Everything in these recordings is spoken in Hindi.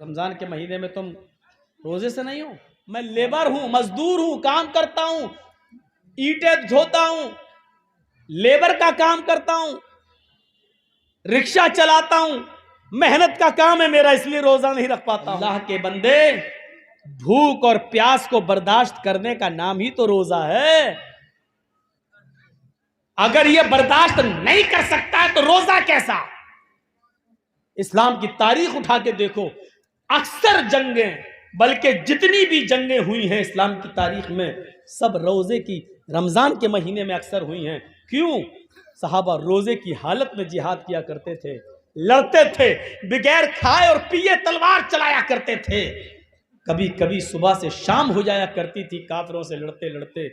रमजान के महीने में तुम रोजे से नहीं हो? मैं लेबर हूं, मजदूर हूं, काम करता हूं, ईंटें ढोता हूं, लेबर का काम करता हूं, रिक्शा चलाता हूं, मेहनत का काम है मेरा, इसलिए रोजा नहीं रख पाता। अल्लाह के बंदे, भूख और प्यास को बर्दाश्त करने का नाम ही तो रोजा है। अगर ये बर्दाश्त नहीं कर सकता है तो रोजा कैसा? इस्लाम की तारीख उठा के देखो, अक्सर जंगें, बल्कि जितनी भी जंगें हुई हैं इस्लाम की तारीख में, सब रोजे की, रमजान के महीने में अक्सर हुई हैं। क्यों? सहाबा रोजे की हालत में जिहाद किया करते थे, लड़ते थे, बगैर खाए और पिए तलवार चलाया करते थे। कभी कभी सुबह से शाम हो जाया करती थी काफिरों से लड़ते लड़ते,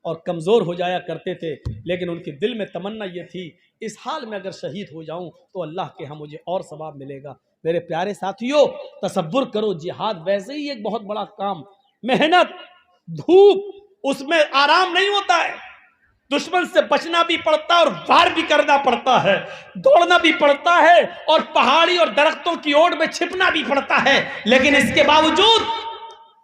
और कमज़ोर हो जाया करते थे, लेकिन उनके दिल में तमन्ना ये थी, इस हाल में अगर शहीद हो जाऊं तो अल्लाह के यहाँ मुझे और सवाब मिलेगा। मेरे प्यारे साथियों, तसब्बुर करो, जिहाद वैसे ही एक बहुत बड़ा काम, मेहनत, धूप, उसमें आराम नहीं होता है, दुश्मन से बचना भी पड़ता है और वार भी करना पड़ता है, दौड़ना भी पड़ता है और पहाड़ी और दरख्तों की ओट में छिपना भी पड़ता है। लेकिन इसके बावजूद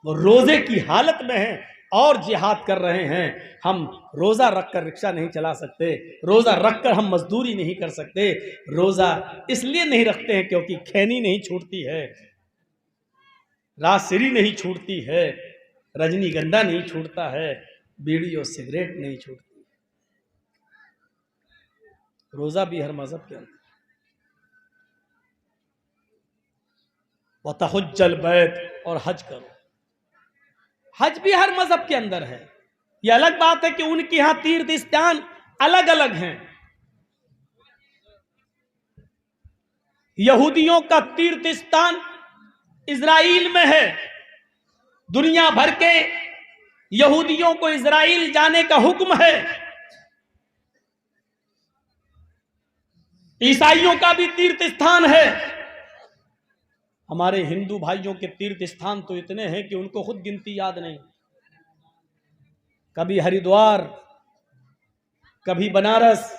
वो रोजे की हालत में है और जिहाद कर रहे हैं। हम रोजा रखकर रिक्शा नहीं चला सकते, रोजा रखकर हम मजदूरी नहीं कर सकते। रोजा इसलिए नहीं रखते हैं क्योंकि खैनी नहीं छूटती है, रासिरी नहीं छूटती है, रजनीगंधा नहीं छूटता है, बीड़ी और सिगरेट नहीं छूटती। रोजा भी हर मजहब के अंदर, वतहुज्जल बैत, और हज करो, हज भी हर मजहब के अंदर है। यह अलग बात है कि उनके यहां तीर्थ स्थान अलग अलग हैं। यहूदियों का तीर्थ स्थान इजराइल में है, दुनिया भर के यहूदियों को इजराइल जाने का हुक्म है। ईसाइयों का भी तीर्थ स्थान है। हमारे हिंदू भाइयों के तीर्थ स्थान तो इतने हैं कि उनको खुद गिनती याद नहीं। कभी हरिद्वार, कभी बनारस,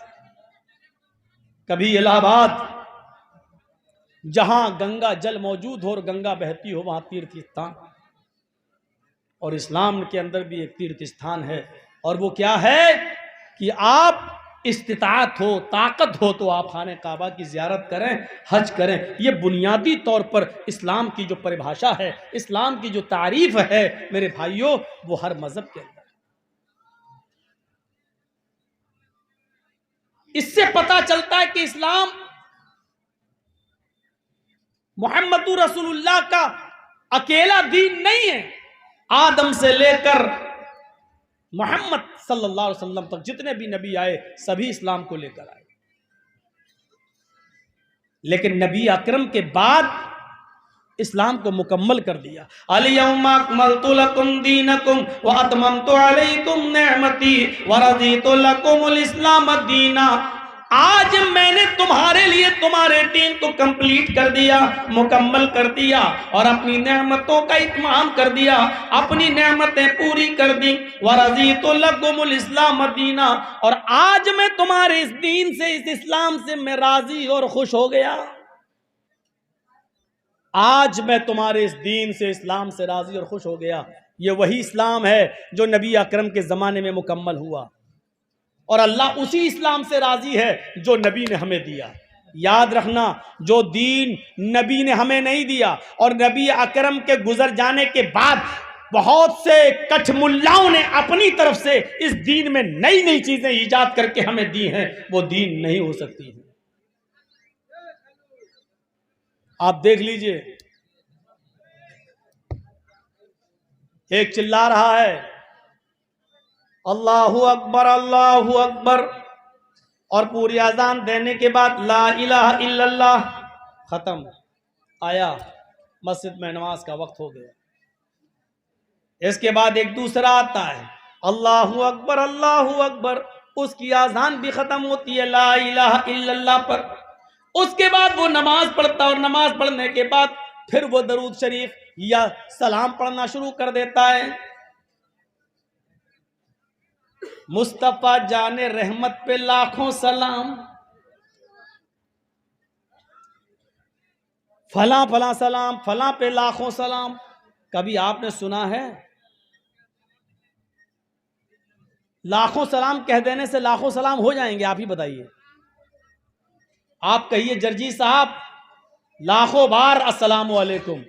कभी इलाहाबाद, जहां गंगा जल मौजूद हो और गंगा बहती हो वहां तीर्थ स्थान। और इस्लाम के अंदर भी एक तीर्थ स्थान है, और वो क्या है कि आप इस्तिताअत हो, ताकत हो तो आप खाने काबा की ज़ियारत करें, हज करें। ये बुनियादी तौर पर इस्लाम की जो परिभाषा है, इस्लाम की जो तारीफ है मेरे भाइयों, वो हर मजहब के अंदर। इससे पता चलता है कि इस्लाम मुहम्मदुर रसूलुल्लाह का अकेला दीन नहीं है। आदम से लेकर मोहम्मद सल्लल्लाहु अलैहि वसल्लम तक जितने भी नबी आए सभी इस्लाम को लेकर आए। लेकिन नबी अकरम के बाद इस्लाम को मुकम्मल कर दिया। अल-यौमा अकमलतु लकुम दीनकुम व अतममतु अलैकुम निअमती व रज़ीतु लकुमुल इस्लाम दीना। आज मैंने तुम्हारे लिए तुम्हारे दीन को कंप्लीट कर दिया, मुकम्मल कर दिया, और अपनी नेमतों का इत्माम कर दिया, अपनी नेमतें पूरी कर दी। व रज़ीतु लकुमुल इस्लाम दीना, और आज मैं तुम्हारे इस दीन से, इस इस्लाम से मैं राजी और खुश हो गया। आज मैं तुम्हारे इस दीन से, इस्लाम से राजी और खुश हो गया। ये वही इस्लाम है जो नबी अकरम के ज़माने में मुकम्मल हुआ, और अल्लाह उसी इस्लाम से राजी है जो नबी ने हमें दिया। याद रखना, जो दीन नबी ने हमें नहीं दिया और नबी अकरम के गुजर जाने के बाद बहुत से कठमुल्लाओं ने अपनी तरफ से इस दीन में नई नई चीजें ईजाद करके हमें दी हैं, वो दीन नहीं हो सकती है। आप देख लीजिए, एक चिल्ला रहा है अल्लाहू अकबर अल्लाहू अकबर, और पूरी अजान देने के बाद ला इलाहा इल्लल्लाह, खत्म, आया, मस्जिद में नमाज का वक्त हो गया। इसके बाद एक दूसरा आता है अल्लाहू अकबर अल्लाहू अकबर, उसकी अजान भी खत्म होती है ला इलाहा इल्लल्लाह पर। उसके बाद वो नमाज पढ़ता, और नमाज पढ़ने के बाद फिर वो दरूद शरीफ या सलाम पढ़ना शुरू कर देता है। मुस्तफा जाने रहमत पे लाखों सलाम, फला फला सलाम, फला पे लाखों सलाम। कभी आपने सुना है लाखों सलाम कह देने से लाखों सलाम हो जाएंगे? आप ही बताइए। आप कहिए जर्जी साहब लाखों बार अस्सलाम वालेकुम,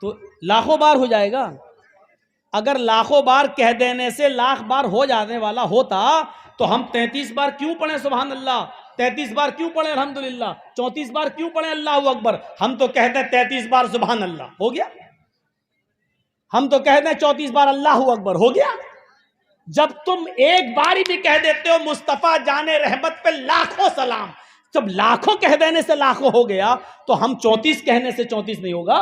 तो लाखों बार हो जाएगा। अगर लाखों बार कह देने से लाख बार हो जाने वाला होता तो हम 33 बार क्यों पढ़े सुभान अल्लाह, 33 बार क्यों पढ़े अल्हम्दुलिल्लाह, 34 बार क्यों पढ़े अल्लाहू अकबर? हम तो कहते हैं 33 बार सुभान अल्लाह, हो गया। हम तो कहते हैं 34 बार अल्लाहू अकबर, हो गया। जब तुम एक बारी भी कह देते हो मुस्तफा जाने रहमत पे लाखों सलाम, जब लाखों कह देने से लाखों हो गया, तो हम 34 कहने से 34 नहीं होगा,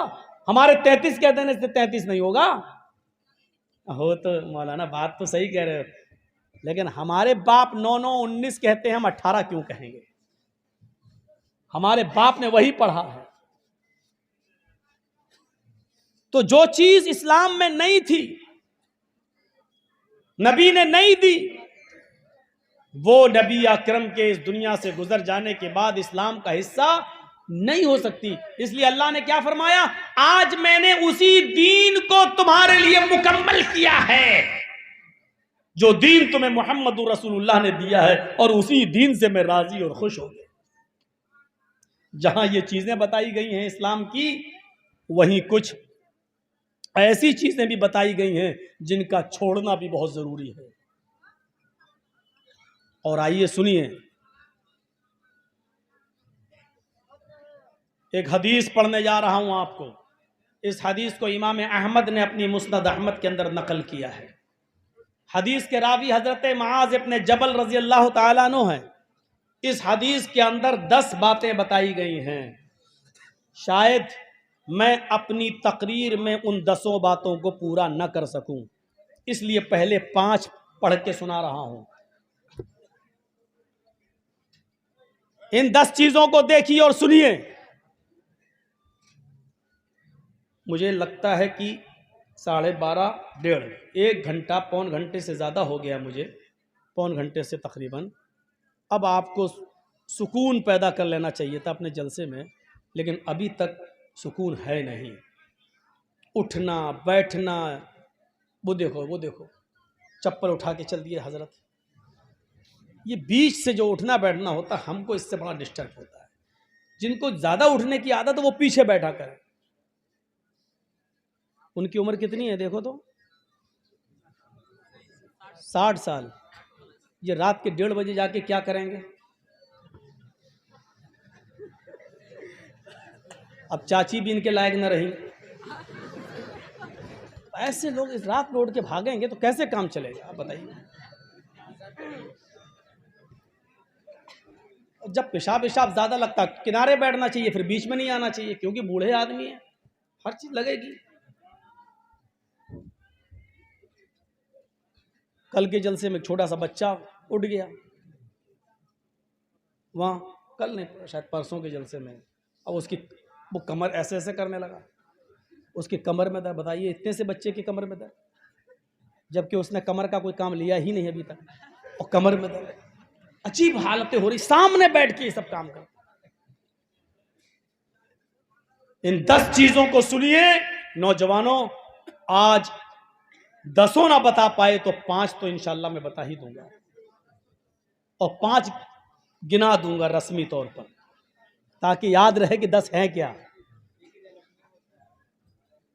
हमारे 33 कह देने से 33 नहीं होगा। हो तो मौलाना बात तो सही कह रहे हो, लेकिन हमारे बाप 9 9 19 कहते हैं, हम 18 क्यों कहेंगे? हमारे बाप ने वही पढ़ा है। तो जो चीज इस्लाम में नहीं थी, नबी ने नहीं दी, वो नबी अकरम के इस दुनिया से गुजर जाने के बाद इस्लाम का हिस्सा नहीं हो सकती। इसलिए अल्लाह ने क्या फरमाया, आज मैंने उसी दीन को तुम्हारे लिए मुकम्मल किया है जो दीन तुम्हें मोहम्मद रसूलुल्लाह ने दिया है, और उसी दीन से मैं राजी और खुश हो गया। जहां ये चीजें बताई गई हैं इस्लाम की, वहीं कुछ ऐसी चीजें भी बताई गई हैं जिनका छोड़ना भी बहुत जरूरी है। और आइए सुनिए, एक हदीस पढ़ने जा रहा हूं आपको। इस हदीस को इमाम अहमद ने अपनी मुस्नद अहमद के अंदर नकल किया है। हदीस के रावी हजरत मुआज इब्न जबल रजी अल्लाह ताला अन्हु हैं। इस हदीस के अंदर 10 बातें बताई गई हैं। शायद मैं अपनी तकरीर में उन 10 बातों को पूरा न कर सकूं, इसलिए पहले 5 पढ़ के सुना रहा हूं। इन 10 चीजों को देखिए और सुनिए। मुझे लगता है कि 12:30 1:30 1 घंटा पौन घंटे से ज़्यादा हो गया, मुझे पौन घंटे से तकरीबन। अब आपको सुकून पैदा कर लेना चाहिए था अपने जलसे में, लेकिन अभी तक सुकून है नहीं। उठना बैठना, वो देखो चप्पल उठा के चल दिए हजरत। ये बीच से जो उठना बैठना होता है, हमको इससे बड़ा डिस्टर्ब होता है। जिनको ज़्यादा उठने की आदत है वो पीछे बैठा करें। उनकी उम्र कितनी है देखो तो, 60 साल। ये रात के 1:30 बजे जाके क्या करेंगे? अब चाची भी इनके लायक न रही। ऐसे लोग इस रात में उठ के भागेंगे तो कैसे काम चलेगा, आप बताइए। जब पेशाब ज्यादा लगता है, किनारे बैठना चाहिए, फिर बीच में नहीं आना चाहिए, क्योंकि बूढ़े आदमी है, हर चीज लगेगी। कल के जलसे में छोटा सा बच्चा उठ गया, वहां कल नहीं शायद परसों के जलसे में, अब उसकी वो कमर ऐसे ऐसे करने लगा, उसकी कमर में दर्द। बताइए, इतने से बच्चे की कमर में दर्द, जबकि उसने कमर का कोई काम लिया ही नहीं अभी तक, और कमर में दर्द। अजीब हालतें हो रही, सामने बैठ के ये सब काम कर। इन 10 चीजों को सुनिए नौजवानों। आज 10 ना बता पाए तो 5 तो इंशाल्लाह मैं बता ही दूंगा, और 5 गिना दूंगा रस्मी तौर पर, ताकि याद रहे कि 10 हैं क्या।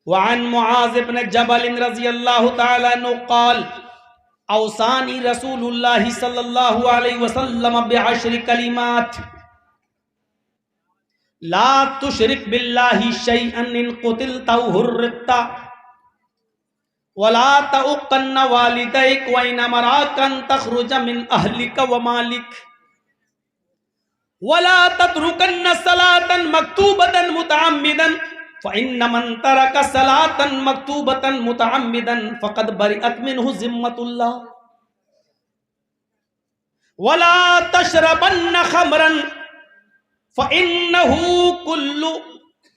वअन मुआज़ इब्न जबल रज़ियल्लाहु तआला अन्हु क़ाल औसानी रसूलुल्लाह सल्लल्लाहु अलैहि वसल्लम बिअश्रि कलिमात ला तुशरिक बिल्लाहि शैअन इन क़ुतिलता हुर्रिता वला तउक़न्न वालिदैक व इन अमराकन तख़रुज मिन अहलिक व मालिक वला ततरुकन्न सलातन मक्तूबतन मुतअम्मिदन फ़इन्न मन तरक सलातन मक्तूबतन मुतअम्मिदन फ़क़द बरिअत मिन्हु ज़िम्मतुल्लाह वला तशरबन्न खमरन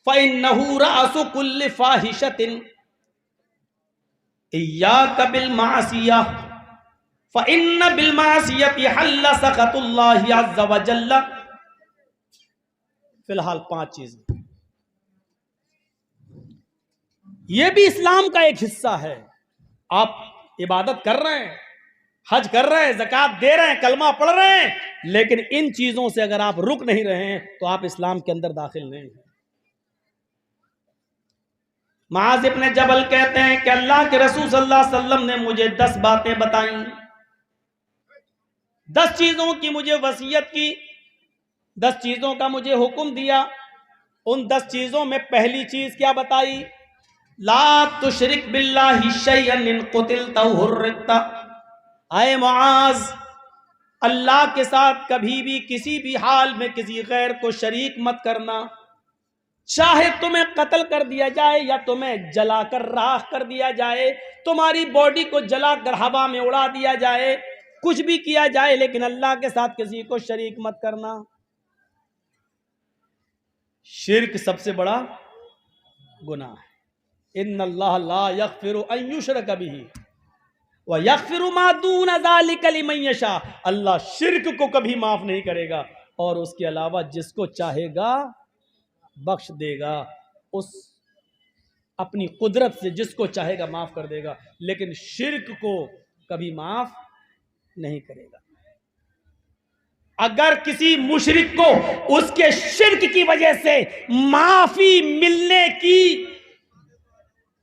फ़इन्नहु रअसु कुल्लि फ़ाहिशतिन इय्याक बिल मासिया फ़इन्न बिल मासियति हल्ल सख़तुल्लाहि अज़्ज़ व जल्ल फिलहाल 5 चीजें, यह भी इस्लाम का एक हिस्सा है। आप इबादत कर रहे हैं, हज कर रहे हैं, ज़कात दे रहे हैं, कलमा पढ़ रहे हैं, लेकिन इन चीजों से अगर आप रुक नहीं रहे हैं तो आप इस्लाम के अंदर दाखिल नहीं हैं। मुआज़ इब्न जबल कहते हैं कि अल्लाह के रसूल सल्लल्लाहु अलैहि वसल्लम ने मुझे 10 बातें बताई, 10 चीजों की मुझे वसीयत की, 10 चीजों का मुझे हुक्म दिया। उन 10 चीजों में पहली चीज क्या बताई? ला तुशरिक बिल्लाहि शैअन इन कुतिलता हुर्रिकता। आए मुआज़, अल्लाह के साथ कभी भी किसी भी हाल में किसी गैर को शरीक मत करना। चाहे तुम्हें कत्ल कर दिया जाए या तुम्हें जलाकर राख कर दिया जाए, तुम्हारी बॉडी को जलाकर हवा में उड़ा दिया जाए, कुछ भी किया जाए, लेकिन अल्लाह के साथ किसी को शरीक मत करना। शिर्क सबसे बड़ा गुनाह है। इन्नल्लाह ला यग़फ़िरु अन युशरक बिही व यग़फ़िरु मा दून ज़ालिका लिमन यशा। अल्लाह शिर्क को कभी माफ नहीं करेगा और उसके अलावा जिसको चाहेगा बख्श देगा। उस अपनी कुदरत से जिसको चाहेगा माफ कर देगा, लेकिन शिर्क को कभी माफ नहीं करेगा। अगर किसी मुशरिक को उसके शिर्क की वजह से माफी मिलने की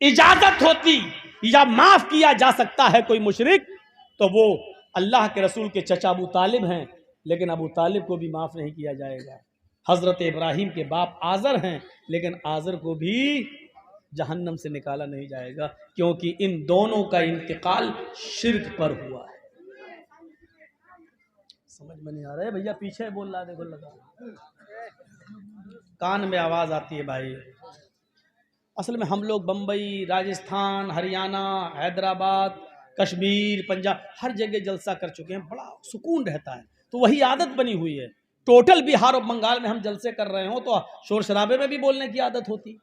इजाजत होती या माफ किया जा सकता है कोई मुशरिक, तो वो अल्लाह के रसूल के चचा अबू तालिब हैं, लेकिन अबू तालिब को भी माफ नहीं किया जाएगा। हजरत इब्राहिम के बाप आज़र हैं, लेकिन आज़र को भी जहन्नम से निकाला नहीं जाएगा, क्योंकि इन दोनों का इंतकाल शिर्क पर हुआ है। समझ में नहीं आ रहा है भैया? पीछे बोल रहा है, देखो लगा कान में आवाज आती है भाई। असल में हम लोग बम्बई, राजस्थान, हरियाणा, हैदराबाद, कश्मीर, पंजाब, हर जगह जलसा कर चुके हैं, बड़ा सुकून रहता है, तो वही आदत बनी हुई है। टोटल बिहार और बंगाल में हम जलसे कर रहे हो तो शोर शराबे में भी बोलने की आदत होती,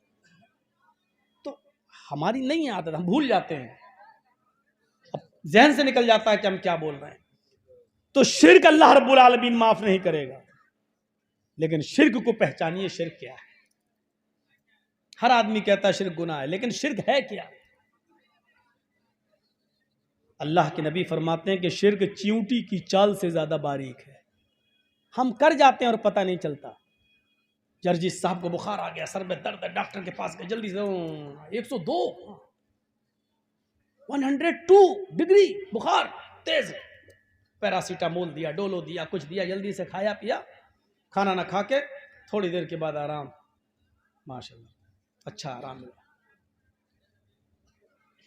तो हमारी नहीं आदत, हम भूल जाते हैं, अब जहन से निकल जाता है कि हम क्या बोल रहे हैं। तो शिर्क अल्लाह रब्बुल आलमीन माफ नहीं करेगा, लेकिन शिर्क को पहचानिए, शिर्क क्या है। हर आदमी कहता है शिर्क गुनाह है, लेकिन शिर्क है क्या? अल्लाह के नबी फरमाते हैं कि शिर्क चींटी की चाल से ज्यादा बारीक है। हम कर जाते हैं और पता नहीं चलता। जर्जिस साहब को बुखार आ गया, सर में दर्द है, डॉक्टर के पास गए, जल्दी से 102 102 डिग्री बुखार तेज, पैरासीटामोल दिया, डोलो दिया, कुछ दिया, जल्दी से खाया पिया, खाना ना खा के थोड़ी देर के बाद आराम, माशाल्लाह अच्छा आराम मिला।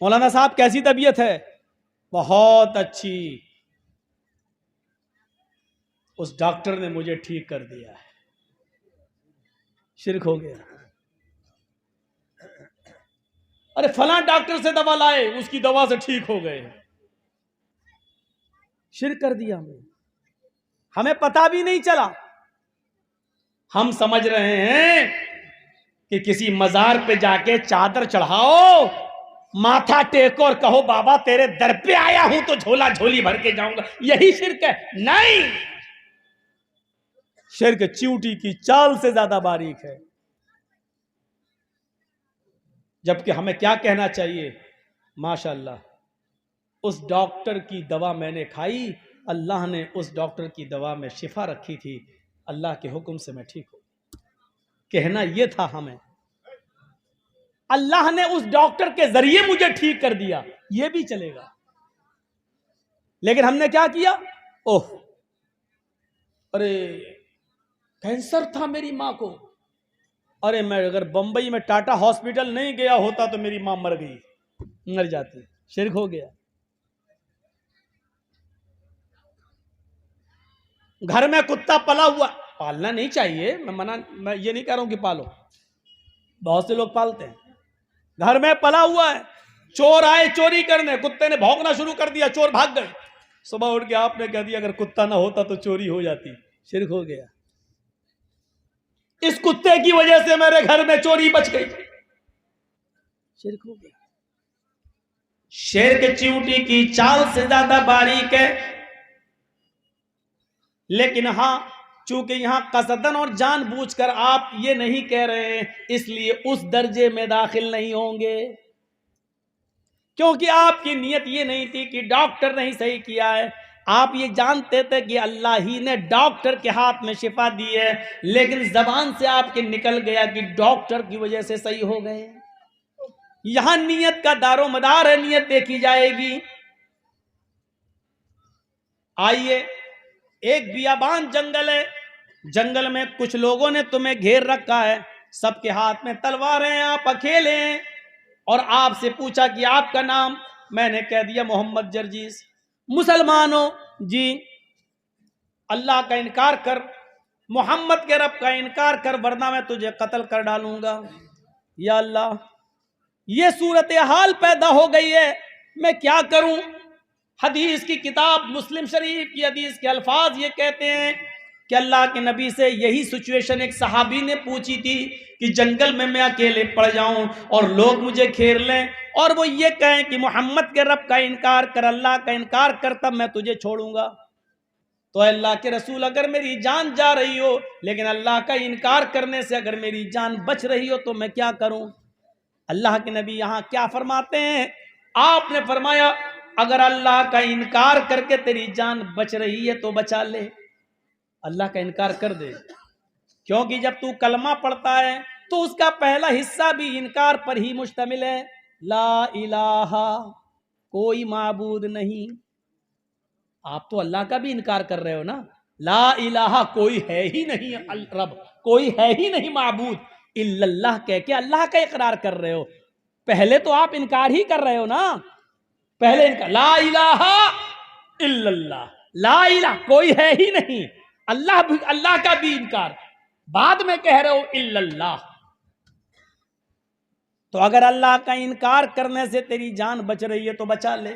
मौलाना साहब कैसी तबीयत है? बहुत अच्छी। उस डॉक्टर ने मुझे ठीक कर दिया है। शिर्क हो गया। अरे फलां डॉक्टर से दवा लाए, उसकी दवा से ठीक हो गए। शिर्क कर दिया हमने, हमें पता भी नहीं चला। हम समझ रहे हैं कि किसी मजार पे जाके चादर चढ़ाओ, माथा टेको और कहो बाबा तेरे दर पे आया हूं तो झोला झोली भर के जाऊंगा, यही शिर्क है? नहीं, शिर्क चींटी की चाल से ज्यादा बारीक है। जबकि हमें क्या कहना चाहिए? माशाअल्लाह, उस डॉक्टर की दवा मैंने खाई, अल्लाह ने उस डॉक्टर की दवा में शिफा रखी थी, अल्लाह के हुक्म से मैं ठीक हूं। कहना यह था हमें, अल्लाह ने उस डॉक्टर के जरिए मुझे ठीक कर दिया, यह भी चलेगा। लेकिन हमने क्या किया? ओह अरे कैंसर था मेरी मां को, अरे मैं अगर बंबई में टाटा हॉस्पिटल नहीं गया होता तो मेरी मां मर गई, मर जाती। शिर्क हो गया। घर में कुत्ता पला हुआ, पालना नहीं चाहिए, मैं ये नहीं कह रहा हूं कि पालो, बहुत से लोग पालते हैं। घर में पला हुआ है, चोर आए चोरी करने, कुत्ते ने भौंकना शुरू कर दिया, चोर भाग गए। सुबह उठ के आपने कह दिया अगर कुत्ता ना होता तो चोरी हो जाती। शिर्क हो गया। इस कुत्ते की वजह से मेरे घर में चोरी बच गई। शिर्क हो गया। शिर्क चींटी की चाल से ज्यादा बारीक है। लेकिन हां, चूंकि यहां कसदन और जानबूझकर आप ये नहीं कह रहे हैं, इसलिए उस दर्जे में दाखिल नहीं होंगे, क्योंकि आपकी नियत ये नहीं थी कि डॉक्टर नहीं सही किया है। आप ये जानते थे कि अल्लाह ही ने डॉक्टर के हाथ में शिफा दी है, लेकिन जबान से आपके निकल गया कि डॉक्टर की वजह से सही हो गए। यहां नियत का दारो मदार है, नियत देखी जाएगी। आइए, एक बियाबान जंगल है, जंगल में कुछ लोगों ने तुम्हें घेर रखा है, सबके हाथ में तलवारें हैं, आप अकेले हैं, और आपसे पूछा कि आपका नाम, मैंने कह दिया मोहम्मद जर्जीस। मुसलमानों जी, अल्लाह का इनकार कर, मोहम्मद के रब का इनकार कर, वरना मैं तुझे कत्ल कर डालूंगा। या अल्लाह, ये सूरत हाल पैदा हो गई है, मैं क्या करूं। हदीस की किताब मुस्लिम शरीफ की हदीस के अल्फाज ये कहते हैं कि अल्लाह के नबी से यही सिचुएशन एक सहाबी ने पूछी थी कि जंगल में मैं अकेले पड़ जाऊं और लोग मुझे घेर लें और वो ये कहें कि मोहम्मद के रब का इनकार कर, अल्लाह का इनकार कर, तब मैं तुझे छोड़ूंगा। तो अल्लाह के रसूल, अगर मेरी जान जा रही हो, लेकिन अल्लाह का इनकार करने से अगर मेरी जान बच रही हो, तो मैं क्या करूं। अल्लाह के नबी यहां क्या फरमाते हैं, आपने फरमाया अगर अल्लाह का इनकार करके तेरी जान बच रही है तो बचा ले, अल्लाह का इनकार कर दे, क्योंकि जब तू कलमा पढ़ता है तो उसका पहला हिस्सा भी इनकार पर ही मुश्तमिल है। ला इलाहा, कोई माबूद नहीं। आप तो अल्लाह का भी इनकार कर रहे हो ना, ला इलाहा, कोई है ही नहीं रब, कोई है ही नहीं माबूद, इल्लल्लाह कह के अल्लाह का इकरार कर रहे हो। पहले तो आप इनकार ही कर रहे हो ना, पहले इनकार, ला इलाहा इल्लल्लाह, ला इलाहा, कोई है ही नहीं, अल्लाह का भी इनकार, बाद में कह रहे हो इल्लल्लाह। तो अगर अल्लाह का इनकार करने से तेरी जान बच रही है तो बचा ले,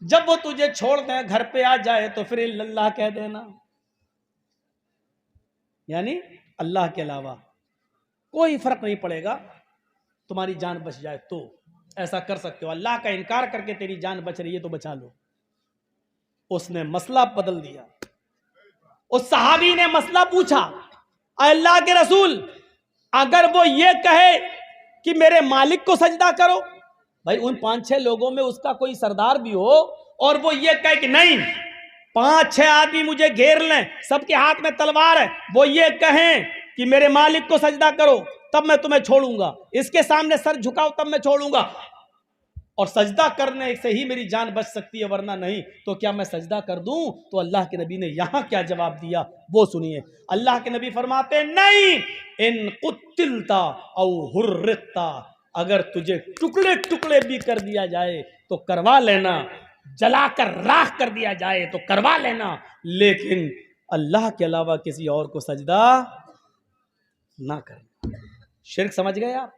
जब वो तुझे छोड़ दे, घर पे आ जाए, तो फिर इल्लल्लाह कह देना, यानी अल्लाह के अलावा कोई फर्क नहीं पड़ेगा, तुम्हारी जान बच जाए तो ऐसा कर सकते हो। अल्लाह का इनकार करके तेरी जान बच रही है तो बचा लो। उसने मसला बदल दिया, उस सहाबी ने मसला पूछा, अल्लाह के रसूल, अगर वो ये कहे कि मेरे मालिक को सजदा करो, भाई उन 5-6 लोगों में उसका कोई सरदार भी हो और वो ये कहे कि नहीं, 5-6 आदमी मुझे घेर लें, सबके हाथ में तलवार है, वो ये कहें कि मेरे मालिक को सजदा करो, तब मैं तुम्हें छोड़ूंगा, इसके सामने सर झुकाओ तब मैं छोड़ूंगा, और सजदा करने से ही मेरी जान बच सकती है, वरना नहीं। तो क्या मैं सजदा कर दूं? तो अल्लाह के नबी ने यहां क्या जवाब दिया वो सुनिए। अल्लाह के नबी फरमाते नहीं, इन कुतिलता औ हुर्रिता, अगर तुझे टुकड़े टुकड़े भी कर दिया जाए तो करवा लेना, जलाकर राख कर दिया जाए तो करवा लेना, लेकिन अल्लाह के अलावा किसी और को सजदा ना करना। शिर्क समझ गए आप?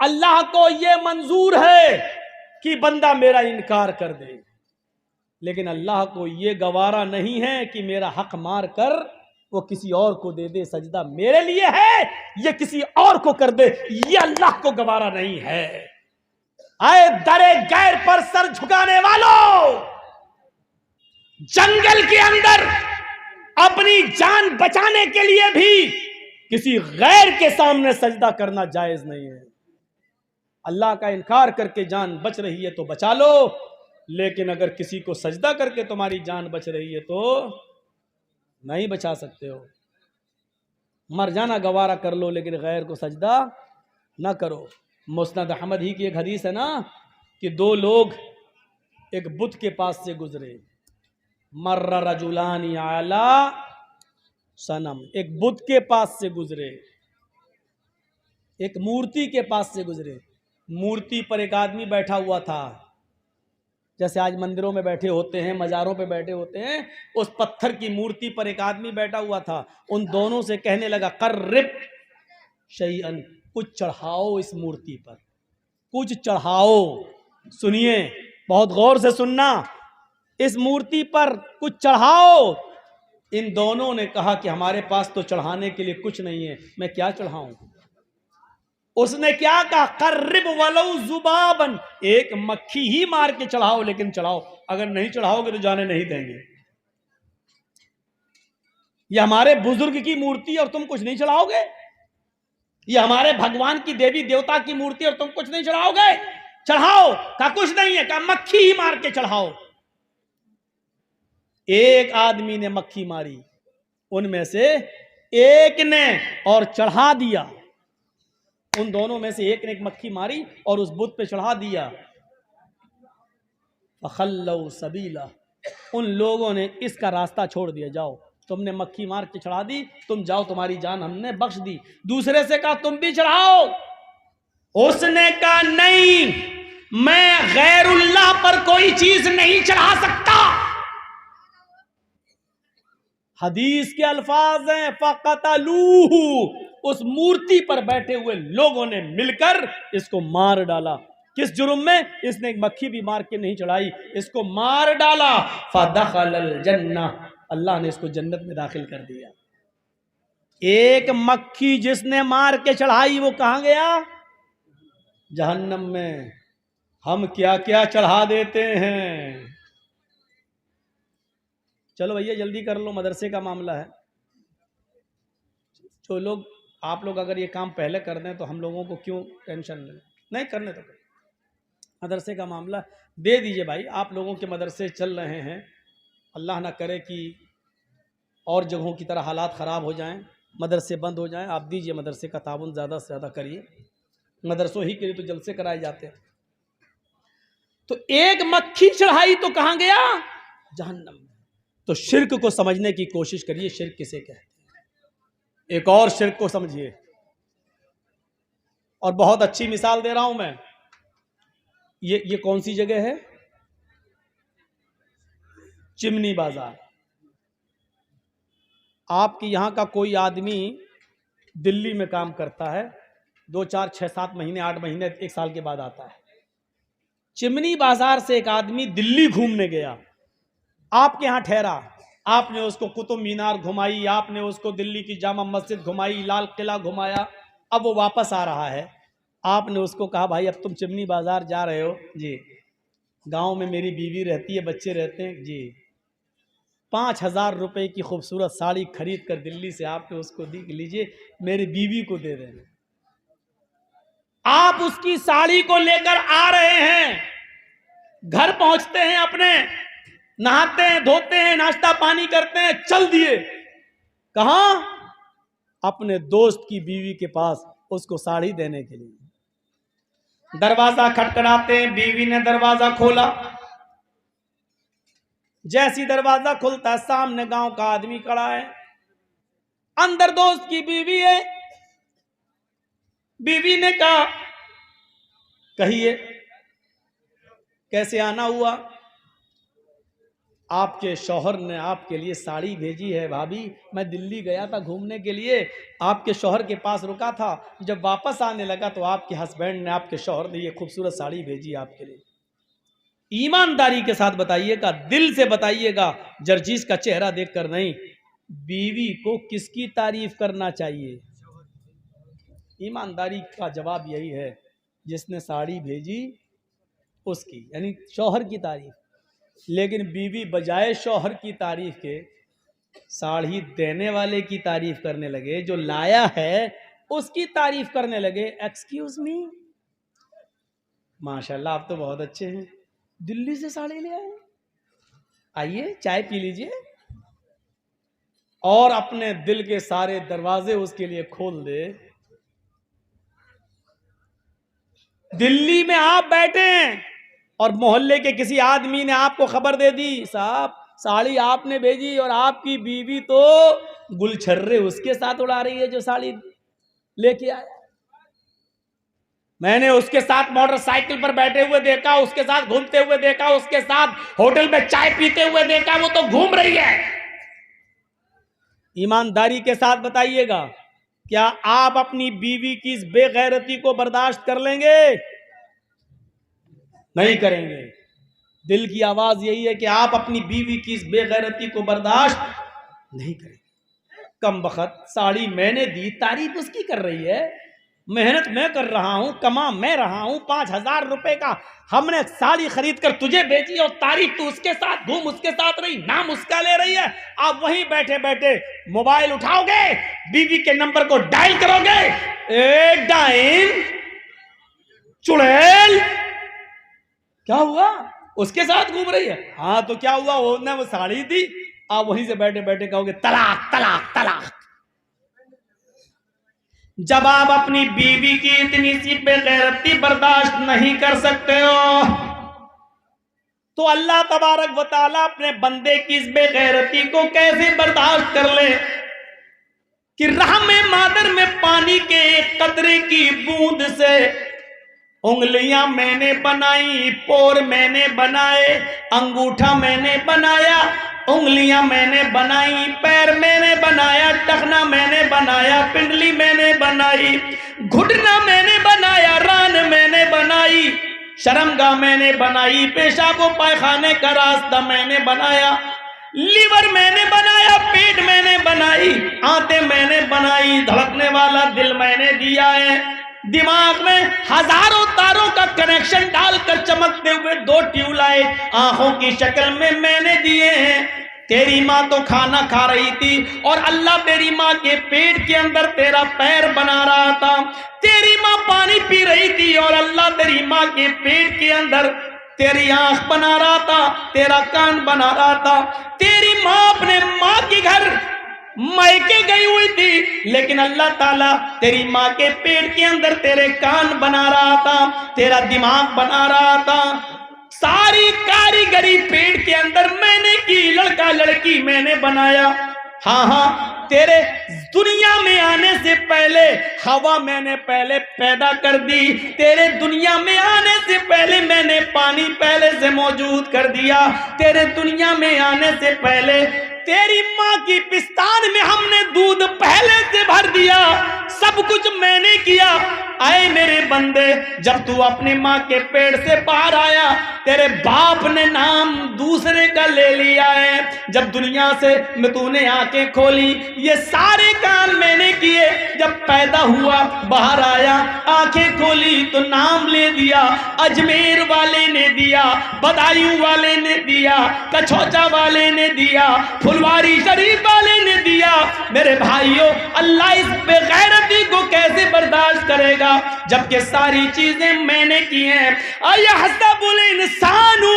अल्लाह को यह मंजूर है कि बंदा मेरा इनकार कर दे, लेकिन अल्लाह को यह गवारा नहीं है कि मेरा हक मार कर वो किसी और को दे दे, सजदा मेरे लिए है, ये किसी और को कर दे, ये अल्लाह को गवारा नहीं है। आए दरे गैर पर सर झुकाने वालों, जंगल के अंदर अपनी जान बचाने के लिए भी किसी गैर के सामने सजदा करना जायज नहीं है। अल्लाह का इनकार करके जान बच रही है तो बचा लो, लेकिन अगर किसी को सजदा करके तुम्हारी जान बच रही है तो नहीं बचा सकते हो। मर जाना गवारा कर लो, लेकिन गैर को सजदा ना करो। मुस्नद अहमद ही की एक हदीस है ना कि 2 लोग एक बुत के पास से गुजरे, मर्रा रजुलानी आला सनम, एक बुत के पास से गुजरे, एक मूर्ति के पास से गुजरे। मूर्ति पर एक आदमी बैठा हुआ था, जैसे आज मंदिरों में बैठे होते हैं, मज़ारों पे बैठे होते हैं, उस पत्थर की मूर्ति पर एक आदमी बैठा हुआ था। उन दोनों से कहने लगा, कर्रिब शैअन, कुछ चढ़ाओ इस मूर्ति पर, कुछ चढ़ाओ। सुनिए, बहुत गौर से सुनना, इस मूर्ति पर कुछ चढ़ाओ। इन दोनों ने कहा कि हमारे पास तो चढ़ाने के लिए कुछ नहीं है, मैं क्या चढ़ाऊं। उसने क्या कहा, कर्रिब वलो जुबाबन, एक मक्खी ही मार के चढ़ाओ, लेकिन चढ़ाओ, अगर नहीं चढ़ाओगे तो जाने नहीं देंगे। ये हमारे बुजुर्ग की मूर्ति और तुम कुछ नहीं चढ़ाओगे? ये हमारे भगवान की देवी देवता की मूर्ति और तुम कुछ नहीं चढ़ाओगे? चढ़ाओ। कहा कुछ नहीं है, कहा मक्खी ही मार के चढ़ाओ। एक आदमी ने मक्खी मारी, उनमें से एक ने और चढ़ा दिया। उन दोनों में से एक ने एक मक्खी मारी और उस बुत पे चढ़ा दिया। फखल्लौ सबीला, उन लोगों ने इसका रास्ता छोड़ दिया। जाओ, तुमने मक्खी मार के चढ़ा दी, तुम जाओ, तुम्हारी जान हमने बख्श दी। दूसरे से कहा तुम भी चढ़ाओ। उसने कहा नहीं, मैं गैरुल्लाह पर कोई चीज नहीं चढ़ा सकता। हदीस के अल्फाज हैं फक़तलूहु, उस मूर्ति पर बैठे हुए लोगों ने मिलकर इसको मार डाला। किस जुर्म में? इसने एक मक्खी भी मार के नहीं चढ़ाई, इसको मार डाला। फदखलल जन्नह, अल्लाह ने इसको जन्नत में दाखिल कर दिया। एक मक्खी जिसने मार के चढ़ाई वो कहां गया? जहन्नम में। हम क्या क्या चढ़ा देते हैं। चलो भैया जल्दी कर लो, मदरसे का मामला है। जो लोग, आप लोग अगर ये काम पहले कर दें तो हम लोगों को क्यों टेंशन लें? नहीं करने तो मदरसे का मामला दे दीजिए भाई। आप लोगों के मदरसे चल रहे हैं, अल्लाह ना करे कि और जगहों की तरह हालात ख़राब हो जाएं, मदरसे बंद हो जाएं। आप दीजिए मदरसे का ताउन ज़्यादा से ज़्यादा करिए। मदरसों ही के लिए तो जलसे कराए जाते हैं। तो एक मक्खी चढ़ाई तो कहाँ गया? जहन्नम में। तो शिर्क को समझने की कोशिश करिए, शिर्क किसे कहते हैं। एक और शिर्क को समझिए, और बहुत अच्छी मिसाल दे रहा हूं मैं। ये कौन सी जगह है? चिमनी बाजार। आपके यहां का कोई आदमी दिल्ली में काम करता है, 2, 4, 6, 7 महीने, 8 महीने, 1 साल के बाद आता है। चिमनी बाजार से एक आदमी दिल्ली घूमने गया, आपके यहां ठहरा, आपने उसको कुतुब मीनार घुमाई, आपने उसको दिल्ली की जामा मस्जिद घुमाई, लाल किला घुमाया। अब वो वापस आ रहा है, आपने उसको कहा भाई अब तुम चिमनी बाजार जा रहे हो? जी। गांव में मेरी बीवी रहती है, बच्चे रहते हैं। जी। 5,000 रुपए की खूबसूरत साड़ी खरीद कर दिल्ली से आपने उसको दी, लीजिए मेरी बीवी को दे देना। आप उसकी साड़ी को लेकर आ रहे हैं, घर पहुंचते हैं, अपने नहाते हैं, धोते हैं, नाश्ता पानी करते हैं, चल दिए। कहां? अपने दोस्त की बीवी के पास उसको साड़ी देने के लिए। दरवाजा खटखटाते हैं, बीवी ने दरवाजा खोला। जैसी दरवाजा खुलता है, सामने गांव का आदमी खड़ा है, अंदर दोस्त की बीवी है। बीवी ने कहा कहिए कैसे आना हुआ? आपके शौहर ने आपके लिए साड़ी भेजी है भाभी। मैं दिल्ली गया था घूमने के लिए, आपके शौहर के पास रुका था, जब वापस आने लगा तो आपके हस्बैंड ने, आपके शौहर ने ये खूबसूरत साड़ी भेजी आपके लिए। ईमानदारी के साथ बताइएगा, दिल से बताइएगा, जर्जीस का चेहरा देखकर नहीं। बीवी को किसकी तारीफ करना चाहिए? ईमानदारी का जवाब यही है, जिसने साड़ी भेजी उसकी, यानी शौहर की तारीफ। लेकिन बीवी बजाय शौहर की तारीफ के साड़ी देने वाले की तारीफ करने लगे, जो लाया है उसकी तारीफ करने लगे। एक्सक्यूज मी, माशाल्लाह आप तो बहुत अच्छे हैं, दिल्ली से साड़ी ले आए, आइए चाय पी लीजिए। और अपने दिल के सारे दरवाजे उसके लिए खोल दे। दिल्ली में आप बैठे हैं और मोहल्ले के किसी आदमी ने आपको खबर दे दी, साहब साड़ी आपने भेजी, और आपकी बीवी तो गुलछर्रे उसके साथ उड़ा रही है जो साड़ी लेके आया। मैंने उसके साथ मोटरसाइकिल पर बैठे हुए देखा, उसके साथ घूमते हुए देखा, उसके साथ होटल में चाय पीते हुए देखा, वो तो घूम रही है। ईमानदारी के साथ बताइएगा, क्या आप अपनी बीवी की इस बेगैरती को बर्दाश्त कर लेंगे? नहीं करेंगे। दिल की आवाज यही है कि आप अपनी बीवी की इस बेगैरती को बर्दाश्त नहीं करेंगे। कम बखत साड़ी मैंने दी, तारीफ उसकी कर रही है, मेहनत मैं कर रहा हूं, कमा मैं रहा हूं, 5,000 रुपए का हमने साड़ी खरीद कर तुझे बेची और तारीख तू उसके साथ घूम उसके साथ रही, नाम उसका ले रही है। आप वहीं बैठे बैठे मोबाइल उठाओगे, बीवी के नंबर को डायल करोगे, ए डाइन चुड़ैल, क्या हुआ? उसके साथ घूम रही है। हाँ तो क्या हुआ? वो साड़ी दी। आप वहीं से बैठे बैठे कहोगे तलाक तलाक तलाक। जब आप अपनी बीवी की इतनी सी बेगैरती बर्दाश्त नहीं कर सकते हो तो अल्लाह तबारक व तआला अपने बंदे की इस बेगैरती को कैसे बर्दाश्त कर ले कि रहमे मादर में पानी के एक कतरे की बूंद से उंगलियां मैंने बनाई, पोर मैंने बनाए, अंगूठा मैंने बनाया, उंगलियां मैंने बनाई, पैर मैंने बनाया, टखना मैंने बनाया, पिंडली मैंने बनाई, घुटना मैंने बनाया, रान मैंने बनाई, शर्मगाह मैंने बनाई, पेशाब व पायखाने का रास्ता मैंने बनाया, लीवर मैंने बनाया, पेट मैंने बनाई, आंतें मैंने बनाई, धड़कने वाला दिल मैंने दिया है, दिमाग में हजारों तारों का कनेक्शन डालकर चमकते हुए 2 ट्यूबलाइट आंखों की शक्ल में मैंने दिए हैं। तेरी माँ तो खाना खा रही थी और अल्लाह तेरी माँ के पेट के अंदर तेरा पैर बना रहा था। तेरी माँ पानी पी रही थी और अल्लाह तेरी माँ के पेट के अंदर तेरी आंख बना रहा था, तेरा कान बना रहा था। तेरी माँ अपने माँ के घर मायके गई हुई थी, लेकिन अल्लाह ताला तेरी माँ के पेट के अंदर तेरे कान बना रहा था, तेरा दिमाग बना रहा था। सारी कारीगरी पेट के अंदर मैंने की, लड़का लड़की मैंने बनाया। हाँ हाँ, तेरे दुनिया में आने से पहले हवा मैंने पहले पैदा कर दी, तेरे दुनिया में आने से पहले मैंने पानी पहले से मौजूद कर दिया, तेरे दुनिया में आने से पहले तेरी माँ की पिस्तान में हमने दूध पहले से भर दिया, सब कुछ मैंने किया। आए मेरे बंदे, जब तू अपनी माँ के पेट से बाहर आया तेरे बाप ने नाम दूसरे का ले लिया है। जब दुनिया से मैं तूने आंखें खोली, ये सारे काम मैंने किए। जब पैदा हुआ बाहर आया, आंखें खोली तो नाम ले दिया, अजमेर वाले ने दिया, बदायूं वाले ने दिया, कछौचा वाले ने दिया, फुलवारी शरीफ वाले ने दिया। मेरे भाइयों, अल्लाह इस बेगैरती को कैसे बर्दाश्त करेगा जबकि सारी चीजें मैंने की हैं। अयहसबुल इंसानु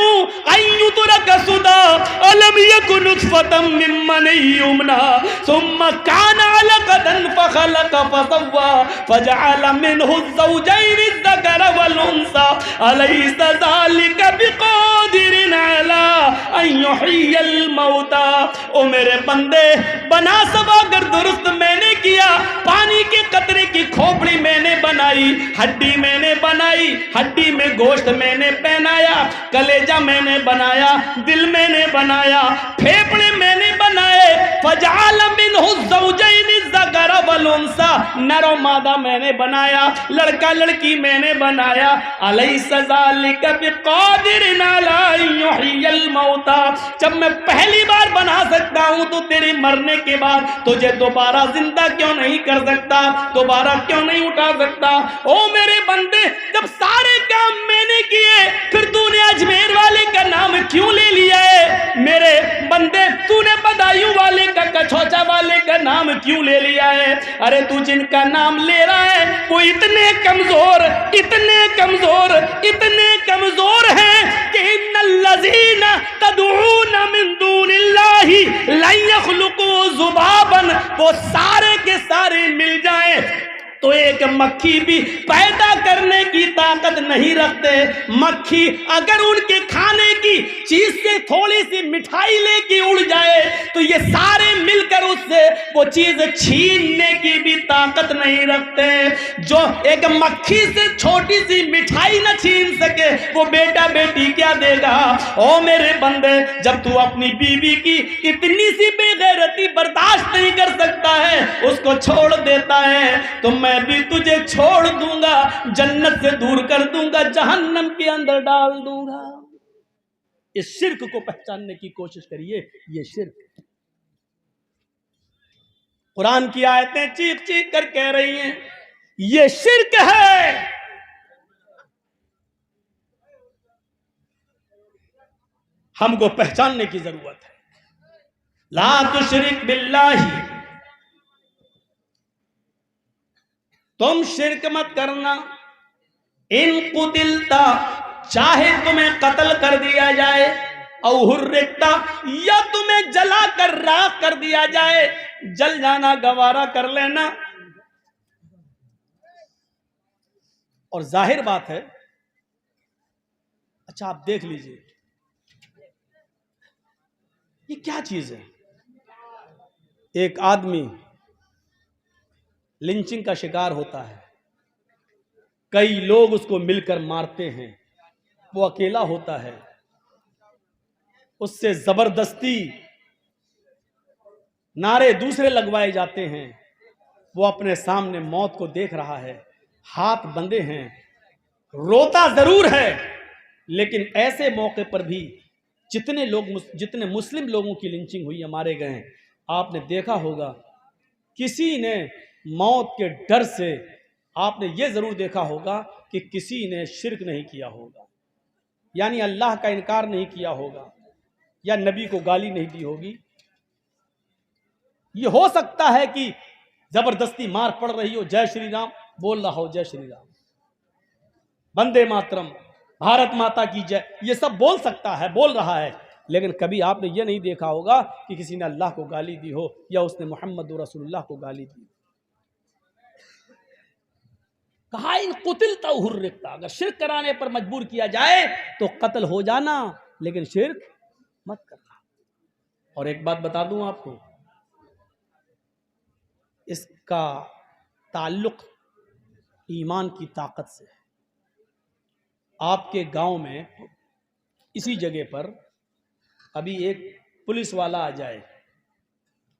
अय्युतरक सुदा अलम यकुन नुतफतम मिम्मन युमना सुम्मा काना अलकतन फखलक फसव्वा फजअल मिनहु ज़ौजैन अज़्ज़करा वल उन्सा अलैसा ज़ालिका बिक़ादिरिन अला अन युह्यिल मौता। ओ मेरे बंदे, बना सब अगर दुरुस्त मैंने किया। पानी के कतरे की खोपड़ी मैंने बनाई, हड्डी मैंने बनाई, हड्डी में गोश्त मैंने पहनाया, कलेजा मैंने बनाया, दिल मैंने बनाया, फेफड़े मैंने बनाए। फजअल मिनहु ज़ौजैन अज़्ज़करा वल उन्सा, नर और मादा मैंने बनाया, लड़का लड़की मैंने बनाया। अलैसा ज़ालिका बिक़ादिरिन अला अन युह्यिल मौता। जब मैं पहली बार बना सकता हूं तो तेरे मरने के बाद तुझे दोबारा जिंदा क्यों नहीं कर सकता, दोबारा क्यों नहीं उठा सकता? ओ मेरे बंदे, जब सारे काम मैंने किए फिर तूने अजमेर वाले का नाम क्यों ले लिया है? मेरे बंदे, तूने बदायूं वाले का, कछौचा वाले का नाम क्यों ले लिया है? अरे तू जिनका नाम ले रहा है वो इतने कमजोर, इतने कमजोर, इतने कमजोर हैं कि इन्नल्लज़ीना तदऊना मिन दूनिल्लाहि लन यख़्लुक़ू ज़ुबाबन, वो सारे के सारे मिल जाएं तो एक मक्खी भी पैदा करने की ताकत नहीं रखते। मक्खी अगर उनके खाने की चीज से थोड़ी सी मिठाई लेके उड़ जाए तो ये सारे मिलकर उससे वो चीज छीनने की भी ताकत नहीं रखते। जो एक मक्खी से छोटी सी मिठाई न छीन सके वो बेटा बेटी क्या देगा? ओ मेरे बंदे, जब तू अपनी बीवी की इतनी सी बेगैरती बर्दाश्त नहीं कर सकता है, उसको छोड़ देता है, तो मैं भी तुझे छोड़ दूंगा, जन्नत से दूर कर दूंगा, जहन्नम के अंदर डाल दूंगा। इस शिर्क को पहचानने की कोशिश करिए। ये शिर्क, कुरान की आयतें चीख चीख कर कह रही हैं ये शिर्क है। हमको पहचानने की जरूरत है। ला तुशरिक बिल्लाही, तुम शिर्क मत करना। इन कुतिलता, चाहे तुम्हें कत्ल कर दिया जाए, औ हुर्रिकता, या तुम्हें जला कर राख कर दिया जाए, जल जाना गवारा कर लेना। और जाहिर बात है, अच्छा आप देख लीजिए ये क्या चीज है। एक आदमी लिंचिंग का शिकार होता है, कई लोग उसको मिलकर मारते हैं, वो अकेला होता है, उससे जबरदस्ती नारे दूसरे लगवाए जाते हैं, वो अपने सामने मौत को देख रहा है, हाथ बंधे हैं, रोता जरूर है, लेकिन ऐसे मौके पर भी जितने मुस्लिम लोगों की लिंचिंग हुई, मारे गए हैं, आपने देखा होगा किसी ने मौत के डर से, आपने ये जरूर देखा होगा कि किसी ने शिर्क नहीं किया होगा, यानी अल्लाह का इनकार नहीं किया होगा, या नबी को गाली नहीं दी होगी। ये हो सकता है कि जबरदस्ती मार पड़ रही हो, जय श्री राम बोल रहा हो, जय श्री राम, वंदे मातरम, भारत माता की जय, ये सब बोल सकता है, बोल रहा है, लेकिन कभी आपने ये नहीं देखा होगा कि किसी ने अल्लाह को गाली दी हो या उसने मोहम्मद रसूलुल्लाह को गाली दी। कहा इन कुतिलता हुर्रिकता, अगर शिर्क कराने पर मजबूर किया जाए तो कत्ल हो जाना, लेकिन शिर्क मत करना। और एक बात बता दूं आपको, इसका ताल्लुक ईमान की ताकत से है। आपके गांव में इसी जगह पर अभी एक पुलिस वाला आ जाए,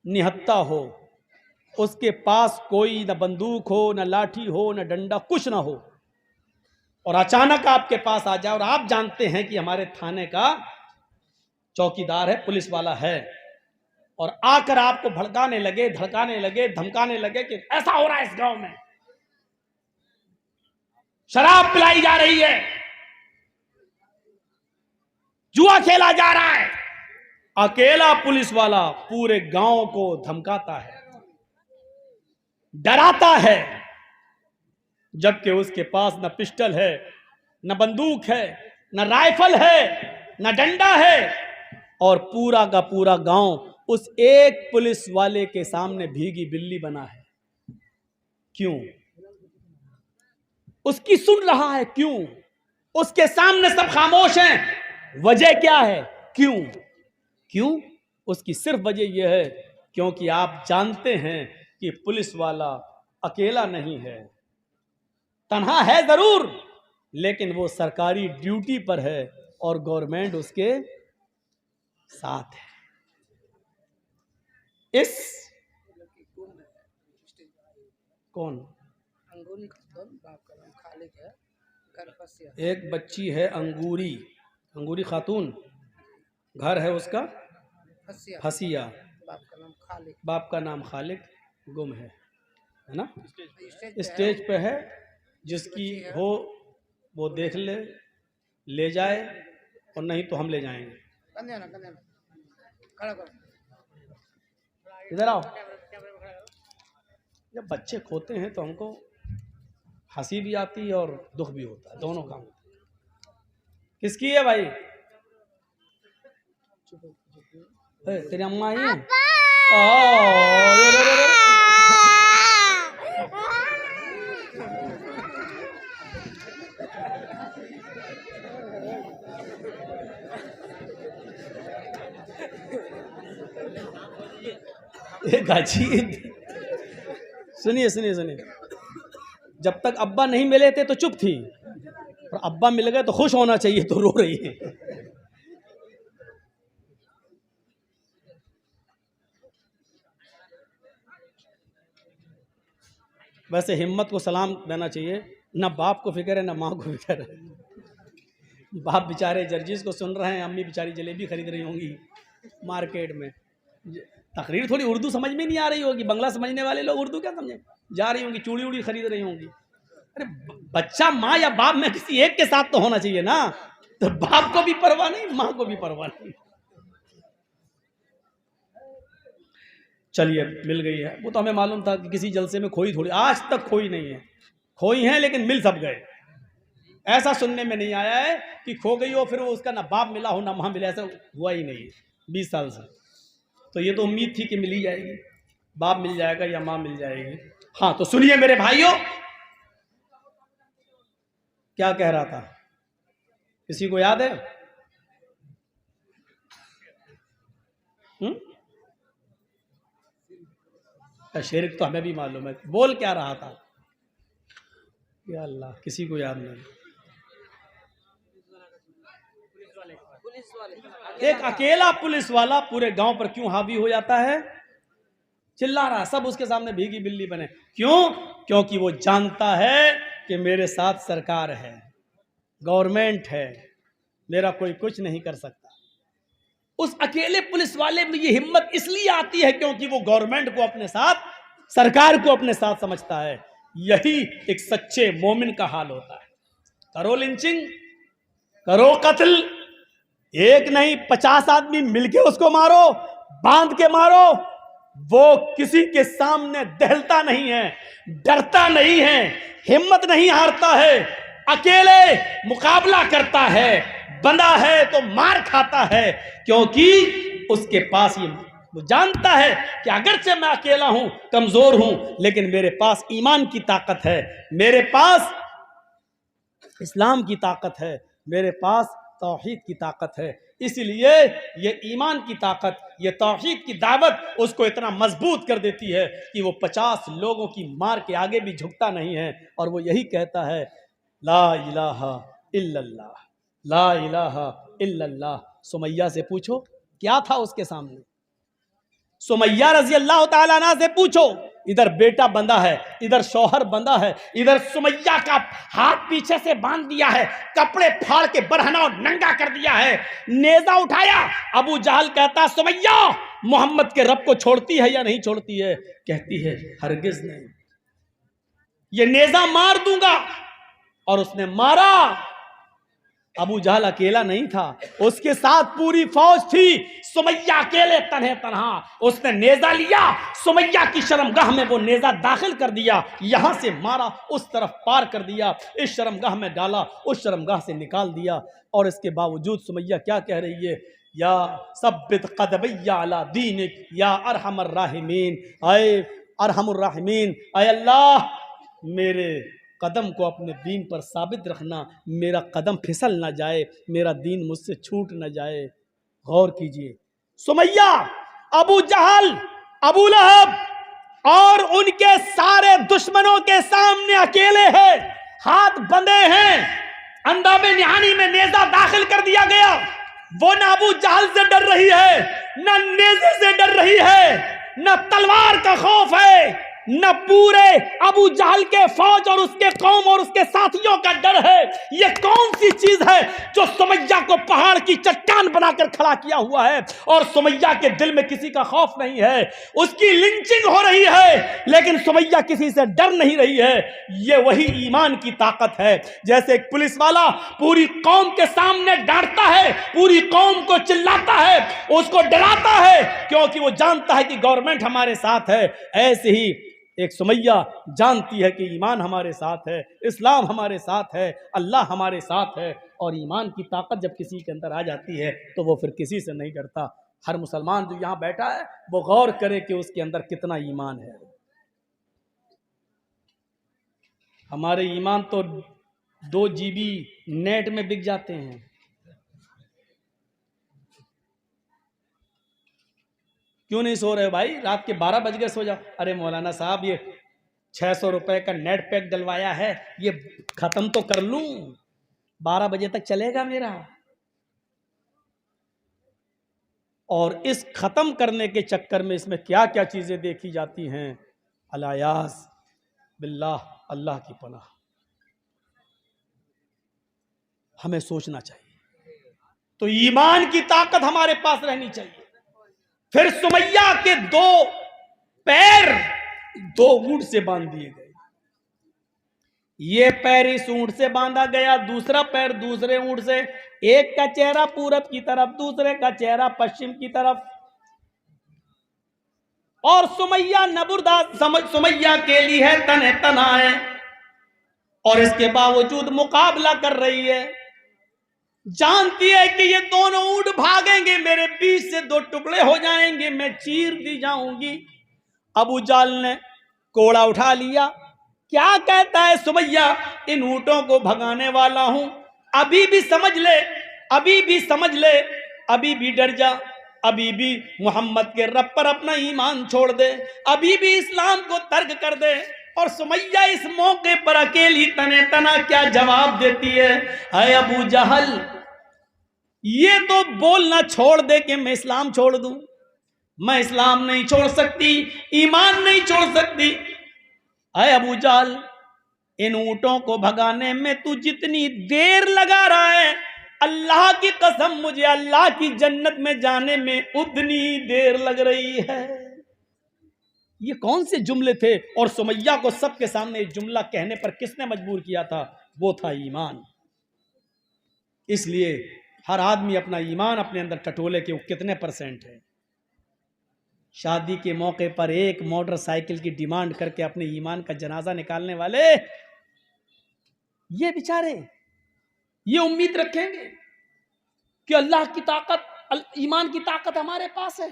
निहत्था हो, उसके पास कोई न बंदूक हो, न लाठी हो, न डंडा, कुछ ना हो, और अचानक आपके पास आ जाए, और आप जानते हैं कि हमारे थाने का चौकीदार है, पुलिस वाला है, और आकर आपको भड़काने लगे, धड़काने लगे, धमकाने लगे कि ऐसा हो रहा है इस गांव में, शराब पिलाई जा रही है, जुआ खेला जा रहा है, अकेला पुलिस वाला पूरे गांव को धमकाता है, डराता है, जबकि उसके पास न पिस्टल है, न बंदूक है, न राइफल है, न डंडा है, और पूरा का पूरा गांव उस एक पुलिस वाले के सामने भीगी बिल्ली बना है। क्यों? उसकी सुन रहा है, क्यों? उसके सामने सब खामोश हैं, वजह क्या है? क्यों? उसकी सिर्फ वजह यह है क्योंकि आप जानते हैं कि पुलिस वाला अकेला नहीं है, तन्हा है जरूर, लेकिन वो सरकारी ड्यूटी पर है और गवर्नमेंट उसके साथ है। इस कौन एक बच्ची है अंगूरी खातून, घर है उसका फसिया, बाप का नाम खालिक, गुम है ना, स्टेज पे है, जिसकी हो वो देख ले जाए, और नहीं तो हम ले जाएंगे। इधर आओ। जब बच्चे खोते हैं तो हमको हंसी भी आती है और दुख भी होता है, दोनों काम। किसकी है भाई? तेरी अम्मा आई है? सुनिए, जब तक अब्बा नहीं मिले थे तो चुप थी, और अब्बा मिल गए तो खुश होना चाहिए, तो रो रही है। वैसे हिम्मत को सलाम देना चाहिए, ना बाप को फिक्र है ना माँ को फिक्र है। बाप बेचारे जर्जिस को सुन रहे हैं, अम्मी बेचारी जलेबी खरीद रही होंगी मार्केट में। तकरीर थोड़ी उर्दू समझ में नहीं आ रही होगी, बंगला समझने वाले लोग उर्दू क्या समझे, जा रही होंगी चूड़ी उड़ी खरीद रही होंगी। अरे बच्चा माँ या बाप में किसी एक के साथ तो होना चाहिए ना, तो बाप को भी परवाह नहीं, माँ को भी परवाह नहीं। चलिए मिल गई है, वो तो हमें मालूम था कि किसी जलसे में खोई थोड़ी, आज तक खोई नहीं है, खोई है लेकिन मिल सब गए। ऐसा सुनने में नहीं आया है कि खो गई हो फिर वो उसका ना बाप मिला हो ना माँ मिला, ऐसा हुआ ही नहीं 20 साल से। तो ये तो उम्मीद थी कि मिल ही जाएगी, बाप मिल जाएगा या माँ मिल जाएगी। हाँ तो सुनिए मेरे भाइयों, क्या कह रहा था, किसी को याद है? शिर्क तो हमें भी मालूम है, बोल क्या रहा था? या अल्लाह, किसी को याद नहीं। एक अकेला पुलिस वाला पूरे गांव पर क्यों हावी हो जाता है? चिल्ला रहा, सब उसके सामने भीगी बिल्ली बने। क्यों? क्योंकि वो जानता है कि मेरे साथ सरकार है, गवर्नमेंट है, मेरा कोई कुछ नहीं कर सकता। उस अकेले पुलिस वाले में ये हिम्मत इसलिए आती है क्योंकि वो गवर्नमेंट को अपने साथ, सरकार को अपने साथ समझता है। यही एक सच्चे मोमिन का हाल होता है। करो लिंचिंग, करो कत्ल, एक नहीं 50 आदमी मिलके उसको मारो, बांध के मारो, वो किसी के सामने दहलता नहीं है, डरता नहीं है, हिम्मत नहीं हारता है, अकेले मुकाबला करता है, बंधा है तो मार खाता है, क्योंकि उसके पास ये, वो जानता है कि अगरचे मैं अकेला हूं, कमजोर हूं, लेकिन मेरे पास ईमान की ताकत है, मेरे पास इस्लाम की ताकत है, मेरे पास तौहीद की ताकत है। इसलिए ये ईमान की ताकत, ये तौहीद की दावत उसको इतना मजबूत कर देती है कि वो 50 लोगों की मार के आगे भी झुकता नहीं है, और वो यही कहता है ला इलाहा इल्लल्लाह, ला इलाहा इल्लल्लाह। सुमैया से पूछो क्या था उसके सामने, सुमैया रजी अल्लाह तआला अन्हा से पूछो। इधर बेटा बंधा है, इधर शौहर बंधा है, इधर सुमैया का हाथ पीछे से बांध दिया है, कपड़े फाड़ के बरहना और नंगा कर दिया है, नेजा उठाया। अबू जहल कहता सुमैया मोहम्मद के रब को छोड़ती है या नहीं छोड़ती है? कहती है हरगिज नहीं, ये नेजा मार दूंगा। और उसने मारा। अबू जहल अकेला नहीं था, उसके साथ पूरी फौज थी। सुमैया अकेले तन्हे तन्हा, उसने नेजा लिया, सुमैया की शर्मगाह में वो नेजा दाखिल कर दिया, यहां से मारा, उस तरफ पार कर दिया, इस शर्मगाह में डाला, उस शर्मगाह से निकाल दिया। और इसके बावजूद सुमैया क्या कह रही है? या सब्बित कदबैया अला दीनिक या अरहमर राहिमीन, आए अरहमुर राहिमीन, आए अल्लाह मेरे कदम को अपने दीन पर साबित रखना, मेरा कदम फिसल ना जाए, मेरा दीन मुझसे छूट ना जाए। गौर कीजिए, सुमैया अबू जहल, अबू लहब और उनके सारे दुश्मनों के सामने अकेले हैं, हाथ बंधे हैं, अंदाबे निहानी में नेजा दाखिल कर दिया गया। वो ना अबू जहल से डर रही है, ना नेजे से डर रही है, ना तलवार का खौफ है, न पूरे अबू जहल के फौज और उसके कौम और उसके साथियों का डर है। ये कौन सी चीज है जो सुमैया को पहाड़ की चट्टान बनाकर खड़ा किया हुआ है? और सुमैया के दिल में किसी का खौफ नहीं है, उसकी लिंचिंग हो रही है लेकिन सुमैया किसी से डर नहीं रही है। ये वही ईमान की ताकत है। जैसे एक पुलिस वाला पूरी कौम के सामने डांटता है, पूरी कौम को चिल्लाता है, उसको डराता है क्योंकि वो जानता है कि गवर्नमेंट हमारे साथ है, ऐसे ही एक सुमैया जानती है कि ईमान हमारे साथ है, इस्लाम हमारे साथ है, अल्लाह हमारे साथ है। और ईमान की ताकत जब किसी के अंदर आ जाती है तो वो फिर किसी से नहीं डरता। हर मुसलमान जो यहाँ बैठा है वो गौर करे कि उसके अंदर कितना ईमान है। हमारे ईमान तो 2 GB नेट में बिक जाते हैं। क्यों नहीं सो रहे भाई? रात के 12 बज गए, सो जाओ। अरे मौलाना साहब ये 600 रुपए का नेट पैक डलवाया है, ये खत्म तो कर लूं, 12 बजे तक चलेगा मेरा। और इस खत्म करने के चक्कर में इसमें क्या क्या चीजें देखी जाती हैं, अलायास बिल्लाह, अल्लाह की पनाह। हमें सोचना चाहिए। तो ईमान की ताकत हमारे पास रहनी चाहिए। फिर सुमैया के 2 पैर 2 ऊंट से बांध दिए गए। ये पैर इस ऊंट से बांधा गया, दूसरा पैर दूसरे ऊंट से, एक का चेहरा पूरब की तरफ, दूसरे का चेहरा पश्चिम की तरफ। और सुमैया नबुरदास सुमैया के लिए है तने तनाए, और इसके बावजूद मुकाबला कर रही है। जानती है कि ये दोनों ऊंट भागेंगे, मेरे बीच से दो टुकड़े हो जाएंगे, मैं चीर दी जाऊंगी। अबू जाल ने कोड़ा उठा लिया। क्या कहता है सुमैया, इन ऊंटों को भगाने वाला हूं, अभी भी समझ ले, अभी भी समझ ले, अभी भी डर जा, अभी भी मोहम्मद के रब पर अपना ईमान छोड़ दे, अभी भी इस्लाम को तर्क कर दे। और सुमैया इस मौके पर अकेली तने तना क्या जवाब देती है, अय अबू जहल, ये तो बोलना छोड़ दे कि मैं इस्लाम छोड़ दूं, मैं इस्लाम नहीं छोड़ सकती, ईमान नहीं छोड़ सकती। अय अबू जहल, इन ऊंटों को भगाने में तू जितनी देर लगा रहा है, अल्लाह की कसम मुझे अल्लाह की जन्नत में जाने में उतनी देर लग रही है। ये कौन से जुमले थे? और सुमैया को सबके सामने जुमला कहने पर किसने मजबूर किया था? वो था ईमान। इसलिए हर आदमी अपना ईमान अपने अंदर टटोले कि वो कितने % है। शादी के मौके पर एक मोटरसाइकिल की डिमांड करके अपने ईमान का जनाजा निकालने वाले ये बेचारे ये उम्मीद रखेंगे कि अल्लाह की ताकत, ईमान की ताकत हमारे पास है।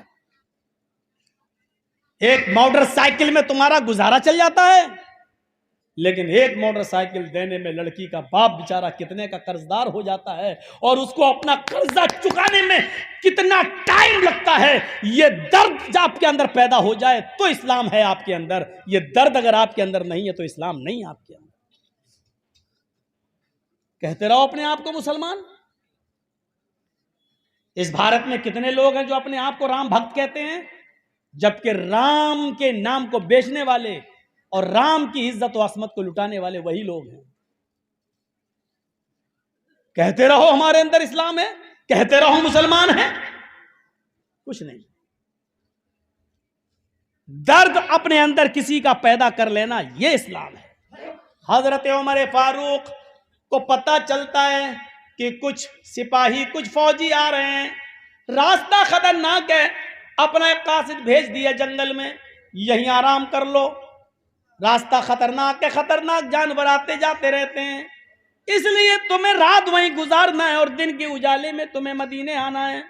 एक मोटरसाइकिल में तुम्हारा गुजारा चल जाता है, लेकिन एक मोटरसाइकिल देने में लड़की का बाप बेचारा कितने का कर्जदार हो जाता है, और उसको अपना कर्जा चुकाने में कितना टाइम लगता है। ये दर्द जब आपके अंदर पैदा हो जाए तो इस्लाम है आपके अंदर। ये दर्द अगर आपके अंदर नहीं है तो इस्लाम नहीं है आपके अंदर। कहते रहो अपने आप को मुसलमान। इस भारत में कितने लोग हैं जो अपने आप को राम भक्त कहते हैं, जबकि राम के नाम को बेचने वाले और राम की इज्जत और असमत को लुटाने वाले वही लोग हैं। कहते रहो हमारे अंदर इस्लाम है, कहते रहो मुसलमान है, कुछ नहीं। दर्द अपने अंदर किसी का पैदा कर लेना, यह इस्लाम है। हजरत उमर फारूक को पता चलता है कि कुछ सिपाही, कुछ फौजी आ रहे हैं, रास्ता खतरनाक है, अपना एक कासिद भेज दिया जंगल में, यहीं आराम कर लो, रास्ता खतरनाक है, खतरनाक जानवर आते जाते रहते हैं, इसलिए तुम्हें रात वहीं गुजारना है और दिन के उजाले में तुम्हें मदीने आना है।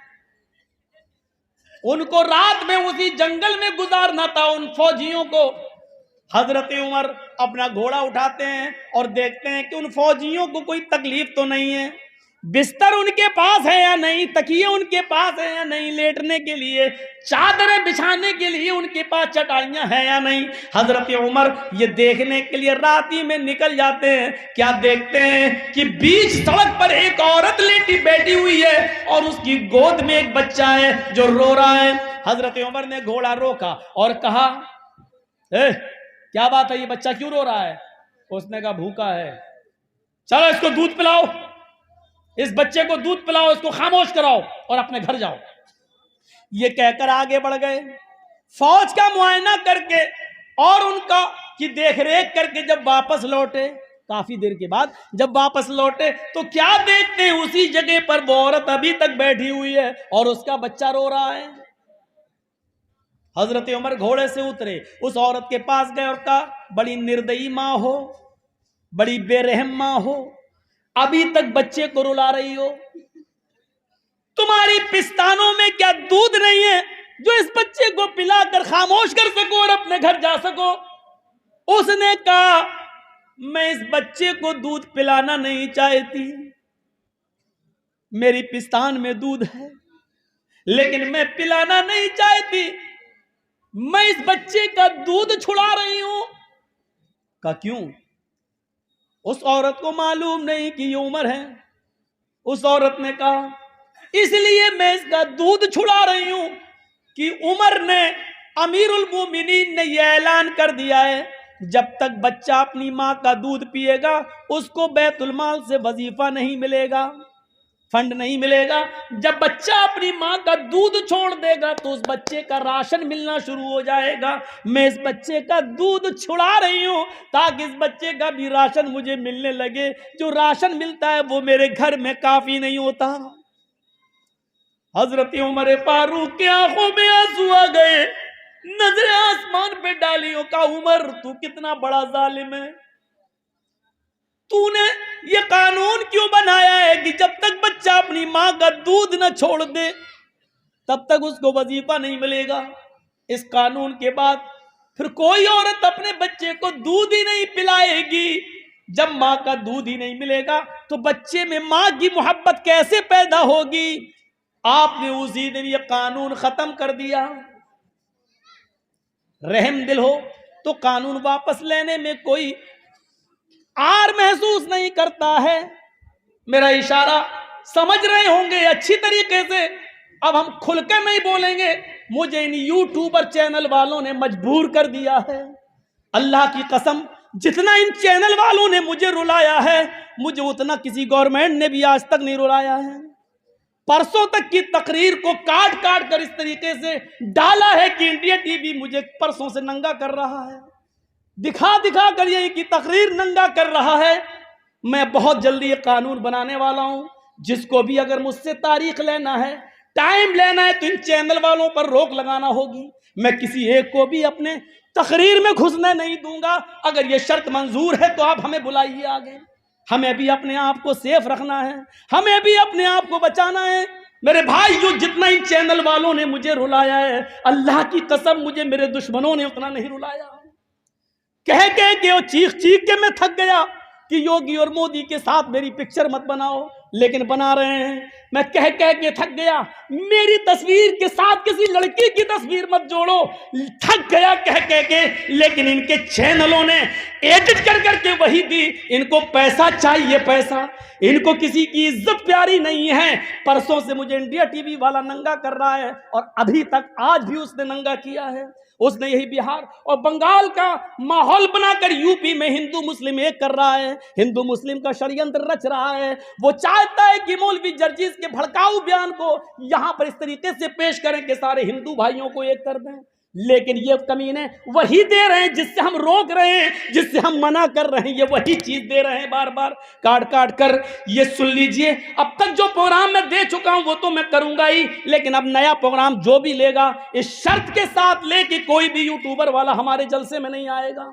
उनको रात में उसी जंगल में गुजारना था उन फौजियों को। हजरत उमर अपना घोड़ा उठाते हैं और देखते हैं कि उन फौजियों को कोई तकलीफ तो नहीं है, बिस्तर उनके पास है या नहीं, तकिए उनके पास है या नहीं, लेटने के लिए चादरें बिछाने के लिए उनके पास चटाइयां हैं या नहीं। हजरत उमर ये देखने के लिए रात ही में निकल जाते हैं। क्या देखते हैं कि बीच सड़क पर एक औरत लेटी बैठी हुई है और उसकी गोद में एक बच्चा है जो रो रहा है। हजरत उमर ने घोड़ा रोका और कहा, क्या बात है, ये बच्चा क्यों रो रहा है? उसने कहा भूखा है, चलो इसको दूध पिलाओ, इस बच्चे को दूध पिलाओ, इसको खामोश कराओ और अपने घर जाओ। ये कहकर आगे बढ़ गए। फौज का मुआयना करके और उनका की देखरेख करके जब वापस लौटे, काफी देर के बाद जब वापस लौटे तो क्या देखते हैं, उसी जगह पर वो औरत अभी तक बैठी हुई है और उसका बच्चा रो रहा है। हजरत उमर घोड़े से उतरे, उस औरत के पास गए और कहा, बड़ी निर्दयी माँ हो, बड़ी बेरहम माँ हो, अभी तक बच्चे को रुला रही हो, तुम्हारी पिस्तानों में क्या दूध नहीं है जो इस बच्चे को पिलाकर खामोश कर सको और अपने घर जा सको? उसने कहा, मैं इस बच्चे को दूध पिलाना नहीं चाहती, मेरी पिस्तान में दूध है लेकिन मैं पिलाना नहीं चाहती, मैं इस बच्चे का दूध छुड़ा रही हूं। का क्यों? उस औरत को मालूम नहीं कि ये उमर है। उस औरत ने कहा, इसलिए मैं इसका दूध छुड़ा रही हूं कि उमर ने, अमीरुल मोमिनीन ने यह ऐलान कर दिया है, जब तक बच्चा अपनी मां का दूध पिएगा उसको बैतुल माल से वजीफा नहीं मिलेगा। फंड नहीं मिलेगा। जब बच्चा अपनी माँ का दूध छोड़ देगा तो उस बच्चे का राशन मिलना शुरू हो जाएगा। मैं इस बच्चे का दूध छुड़ा रही हूं ताकि इस बच्चे का भी राशन मुझे मिलने लगे। जो राशन मिलता है वो मेरे घर में काफी नहीं होता। हजरत उमर फारूक की आंखों में आंसू आ गए, नजरें आसमान पे डाली। का उमर तू कितना बड़ा जालिम है, तूने ये कानून क्यों बनाया है कि जब तक बच्चा अपनी मां का दूध न छोड़ दे तब तक उसको वजीफा नहीं मिलेगा। इस कानून के बाद फिर कोई औरत अपने बच्चे को दूध ही नहीं पिलाएगी। जब मां का दूध ही नहीं मिलेगा तो बच्चे में मां की मोहब्बत कैसे पैदा होगी। आपने उसी दिन ये कानून खत्म कर दिया। रहम दिल हो तो कानून वापस लेने में कोई आर महसूस नहीं करता है। मेरा इशारा समझ रहे होंगे अच्छी तरीके से। अब हम खुलकर नहीं बोलेंगे, मुझे इन यूट्यूबर चैनल वालों ने मजबूर कर दिया है। अल्लाह की कसम, जितना इन चैनल वालों ने मुझे रुलाया है, मुझे उतना किसी गवर्नमेंट ने भी आज तक नहीं रुलाया है। परसों तक की तकरीर को काट काट कर इस तरीके से डाला है कि इंडिया टीवी मुझे परसों से नंगा कर रहा है, दिखा दिखा कर ये की तकरीर नंगा कर रहा है। मैं बहुत जल्दी ये कानून बनाने वाला हूं। जिसको भी अगर मुझसे तारीख लेना है, टाइम लेना है, तो इन चैनल वालों पर रोक लगाना होगी। मैं किसी एक को भी अपने तकरीर में घुसने नहीं दूंगा। अगर ये शर्त मंजूर है तो आप हमें बुलाइए आगे। हमें भी अपने आप को सेफ रखना है, हमें भी अपने आप को बचाना है। मेरे भाई, जो जितना इन चैनल वालों ने मुझे रुलाया है, अल्लाह की कसम मुझे मेरे दुश्मनों ने उतना नहीं रुलाया। कह के वो चीख चीख के मैं थक गया कि योगी और मोदी के साथ मेरी पिक्चर मत बनाओ, लेकिन बना रहे हैं। मैं कह के थक गया, मेरी तस्वीर के साथ किसी लड़की की तस्वीर मत जोड़ो, थक गया कह के। लेकिन इनके चैनलों ने एडिट कर करके वही दी। इनको पैसा चाहिए, पैसा। इनको किसी की इज्जत प्यारी नहीं है। परसों से मुझे इंडिया टीवी वाला नंगा कर रहा है और अभी तक आज भी उसने नंगा किया है। उसने यही बिहार और बंगाल का माहौल बनाकर यूपी में हिंदू मुस्लिम एक कर रहा है, हिंदू मुस्लिम का षड्यंत्र रच रहा है। वो चाहता है कि मौलवी जर्जिस के भड़काऊ बयान को यहां पर इस तरीके से पेश करें कि सारे हिंदू भाइयों को एक कर दें। लेकिन ये कमीने वही दे रहे हैं जिससे हम रोक रहे हैं, जिससे हम मना कर रहे हैं। ये वही चीज दे रहे हैं बार बार काट काट कर। ये सुन लीजिए, अब तक जो प्रोग्राम मैं दे चुका हूं वो तो मैं करूंगा ही, लेकिन अब नया प्रोग्राम जो भी लेगा इस शर्त के साथ ले कि कोई भी यूट्यूबर वाला हमारे जलसे में नहीं आएगा।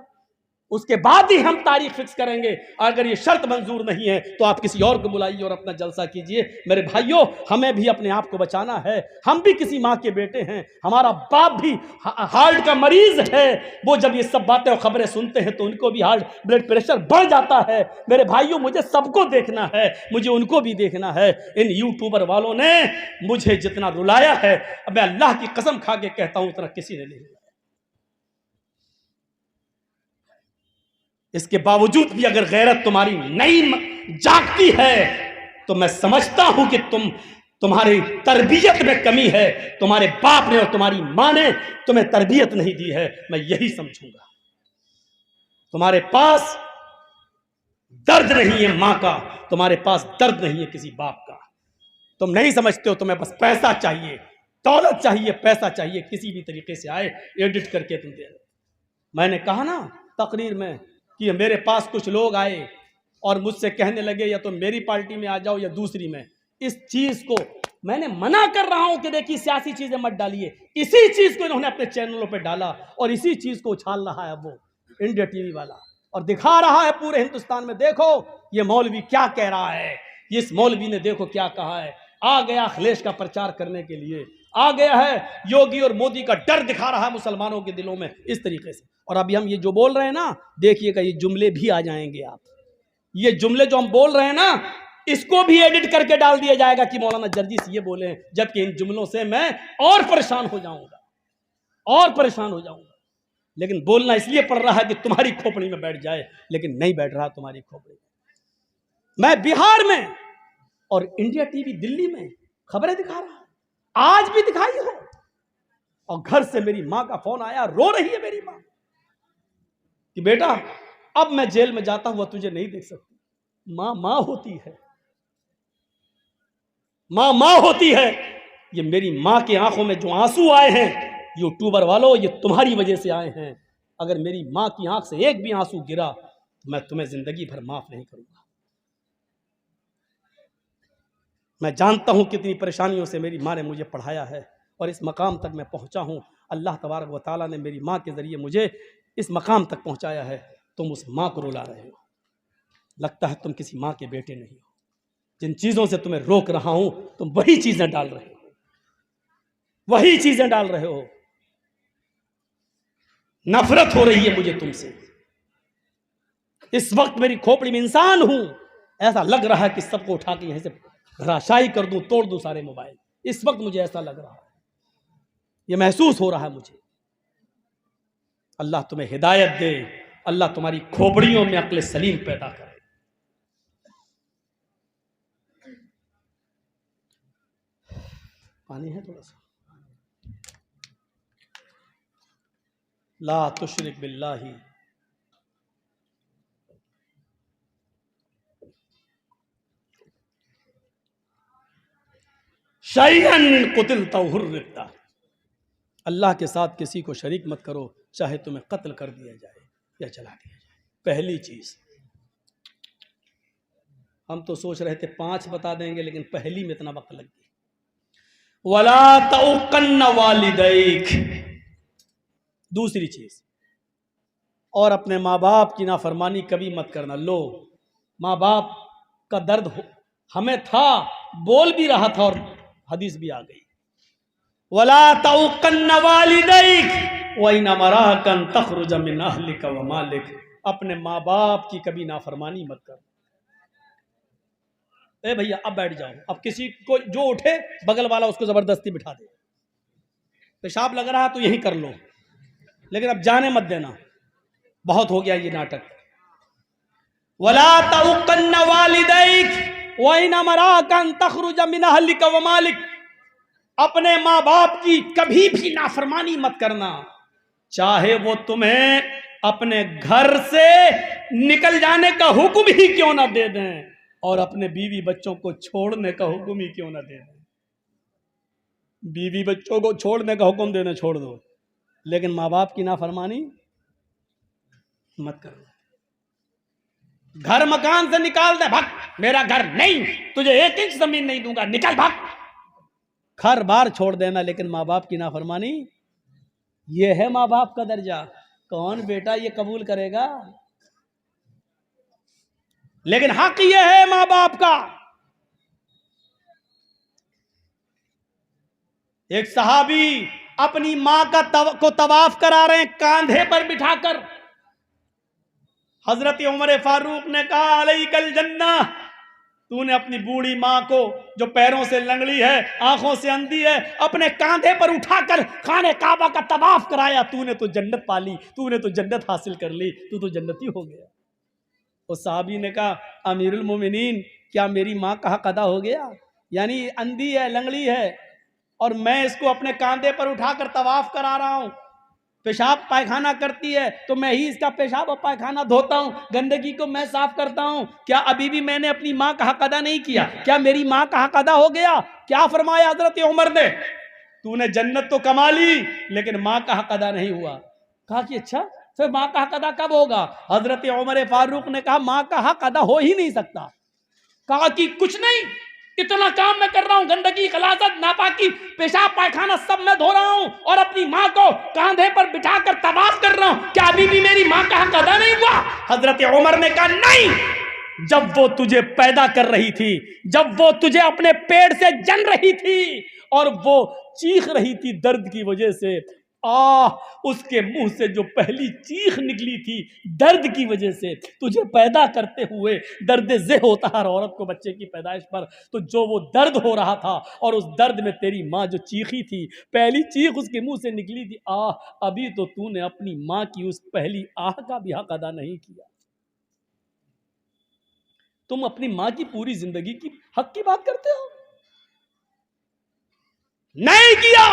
उसके बाद ही हम तारीख फिक्स करेंगे। अगर ये शर्त मंजूर नहीं है तो आप किसी और को बुलाइए और अपना जलसा कीजिए। मेरे भाइयों, हमें भी अपने आप को बचाना है। हम भी किसी माँ के बेटे हैं। हमारा बाप भी हार्ट का मरीज है। वो जब ये सब बातें और खबरें सुनते हैं तो उनको भी हार्ट ब्लड प्रेशर बढ़ जाता है। मेरे भाइयों, मुझे सबको देखना है, मुझे उनको भी देखना है। इन यूट्यूबर वालों ने मुझे जितना रुलाया है, मैं अल्लाह की कसम खा के कहता हूं उतना किसी ने नहीं। इसके बावजूद भी अगर गैरत तुम्हारी नहीं जागती है तो मैं समझता हूं कि तुम्हारी तरबियत में कमी है। तुम्हारे बाप ने और तुम्हारी मां ने तुम्हें तरबियत नहीं दी है, मैं यही समझूंगा। तुम्हारे पास दर्द नहीं है मां का, तुम्हारे पास दर्द नहीं है किसी बाप का। तुम नहीं समझते हो, तुम्हें बस पैसा चाहिए, दौलत चाहिए, पैसा चाहिए, किसी भी तरीके से आए एडिट करके तुम दे। मैंने कहा ना तकरीर में कि मेरे पास कुछ लोग आए और मुझसे कहने लगे या तो मेरी पार्टी में आ जाओ या दूसरी में। इस चीज को मैंने मना कर रहा हूं कि देखिए सियासी चीजें मत डालिए। इसी चीज को इन्होंने अपने चैनलों पे डाला और इसी चीज को उछाल रहा है वो इंडिया टीवी वाला और दिखा रहा है पूरे हिंदुस्तान में। देखो ये मौलवी क्या कह रहा है, इस मौलवी ने देखो क्या कहा है। आ गया अखिलेश का प्रचार करने के लिए, आ गया है योगी और मोदी का डर दिखा रहा है मुसलमानों के दिलों में इस तरीके से। और अभी हम ये जो बोल रहे हैं ना, देखिएगा ये जुमले भी आ जाएंगे। आप ये जुमले जो हम बोल रहे हैं ना, इसको भी एडिट करके डाल दिया जाएगा कि मौलाना जर्जिस ये बोले हैं, जबकि इन जुमलों से मैं और परेशान हो जाऊंगा, और परेशान हो जाऊंगा। लेकिन बोलना इसलिए पड़ रहा है कि तुम्हारी खोपड़ी में बैठ जाए, लेकिन नहीं बैठ रहा तुम्हारी खोपड़ी में। मैं बिहार में और इंडिया टीवी दिल्ली में खबरें दिखा रहा, आज भी दिखाई हो। और घर से मेरी मां का फोन आया, रो रही है मेरी मां कि बेटा अब मैं जेल में जाता हुआ तुझे नहीं देख सकती। मां मां होती है। माँ माँ होती है। ये मेरी माँ की आंखों में जो आंसू आए हैं यूट्यूबर वालों, ये तुम्हारी वजह से आए हैं। अगर मेरी माँ की आंख से एक भी आंसू गिरा तो मैं तुम्हें जिंदगी भर माफ नहीं करूंगा। मैं जानता हूं कितनी परेशानियों से मेरी माँ ने मुझे पढ़ाया है और इस मकाम तक मैं पहुंचा हूं। अल्लाह तबारक व तआला ने मेरी माँ के जरिए मुझे इस मकाम तक पहुंचाया है। तुम उस माँ को रुला रहे हो, लगता है तुम किसी माँ के बेटे नहीं हो। जिन चीजों से तुम्हें रोक रहा हूं तुम वही चीजें डाल रहे हो, वही चीजें डाल रहे हो। नफरत हो रही है मुझे तुमसे। इस वक्त मेरी खोपड़ी में इंसान हूं, ऐसा लग रहा है कि सबको उठा के यहीं से राशाई कर दूं, तोड़ दूं सारे मोबाइल। इस वक्त मुझे ऐसा लग रहा है, यह महसूस हो रहा है मुझे। अल्लाह तुम्हें हिदायत दे, अल्लाह तुम्हारी खोपड़ियों में अक्ल सलीम पैदा करे। पानी है थोड़ा सा। ला तुशरिक बिल्लाही शैअन कुतिलता हुर्रिकता। अल्लाह के साथ किसी को शरीक मत करो, चाहे तुम्हें कत्ल कर दिया जाए या जला दिया जाए। पहली चीज हम तो सोच रहे थे 5 बता देंगे, लेकिन पहली में इतना वक्त लग गया। वला तउकन्न वालिदैक। दूसरी चीज, और अपने माँ बाप की नाफरमानी कभी मत करना। लो, माँ बाप का दर्द हमें था, बोल भी रहा था और हदीस भी आ गई। वला तउकन्न वालिदैक व इन अमराकन तखरुज मिन अहलिका व मालिक। अपने माँ बाप की कभी नाफरमानी मत कर। ए भैया अब बैठ जाओ, अब किसी को जो उठे बगल वाला उसको जबरदस्ती बिठा दे। पेशाब लग रहा है तो यही कर लो, लेकिन अब जाने मत देना, बहुत हो गया ये नाटक। वला तउकन्न वालिदैक व इन अमराकन तखरुज मिन अहलिका व मालिक। अपने माँ बाप की कभी भी नाफरमानी मत करना, चाहे वो तुम्हें अपने घर से निकल जाने का हुक्म ही क्यों ना दे दें, और अपने बीवी बच्चों को छोड़ने का हुक्म ही क्यों ना दे दें। बीवी बच्चों को छोड़ने का हुक्म देना छोड़ दो, लेकिन माँ बाप की नाफरमानी मत करो। घर मकान से निकाल दे, भाग, मेरा घर नहीं, तुझे 1 इंच जमीन नहीं दूंगा, निकल भाग। घर बार छोड़ देना, लेकिन माँ बाप की नाफरमानी, यह है माँ बाप का दर्जा। कौन बेटा ये कबूल करेगा? लेकिन हक यह है माँ बाप का। एक सहाबी अपनी मां को तवाफ करा रहे हैं कांधे पर बिठाकर। हजरत उमर फारूक ने कहा अलैकल जन्ना, तूने अपनी बूढ़ी माँ को जो पैरों से लंगड़ी है, आंखों से अंधी है, अपने कांधे पर उठाकर खाने काबा का तवाफ कराया। तूने तो जन्नत पाली, तूने तो जन्नत हासिल कर ली, तू तो जन्नती हो गया। उस साहबी ने कहा अमीरुल मोमिनीन, क्या मेरी माँ का हक अदा हो गया? यानी अंधी है, लंगड़ी है, और मैं इसको अपने कांधे पर उठाकर तवाफ करा रहा हूं। पेशाब पायखाना करती है तो मैं ही इसका पेशाब और पायखाना धोता हूं, गंदगी को मैं साफ करता हूं। क्या अभी भी मैंने अपनी माँ का हक अदा नहीं किया? क्या मेरी माँ का हक अदा हो गया? क्या फरमाया हजरत उमर ने? तूने जन्नत तो कमा ली, लेकिन माँ का हक अदा नहीं हुआ। कहा कि अच्छा, फिर माँ का हक अदा कब होगा? हजरत उमर फारूक ने कहा माँ का हक अदा हो ही नहीं सकता। कहा कि कुछ नहीं, इतना काम मैं कर रहा हूं, गंदगी, खलासत, नापाकी, पेशाब पायखाना सब मैं धो रहा हूं, और अपनी माँ को कांधे पर बिठाकर तवाफ कर रहा हूं। क्या अभी भी मेरी माँ का हक अदा नहीं हुआ? हजरत उमर ने कहा नहीं, जब वो तुझे पैदा कर रही थी, जब वो तुझे अपने पेट से जन रही थी और वो चीख रही थी दर्द की वजह से, उसके मुंह से जो पहली चीख निकली थी दर्द की वजह से, तुझे पैदा करते हुए दर्द ज़े होता है औरत को बच्चे की पैदाइश पर, तो जो वो दर्द हो रहा था और उस दर्द में तेरी माँ जो चीखी थी, पहली चीख उसके मुंह से निकली थी, अभी तो तूने अपनी माँ की उस पहली आह का भी हक अदा नहीं किया। तुम अपनी माँ की पूरी जिंदगी की हक की बात करते हो, नहीं किया।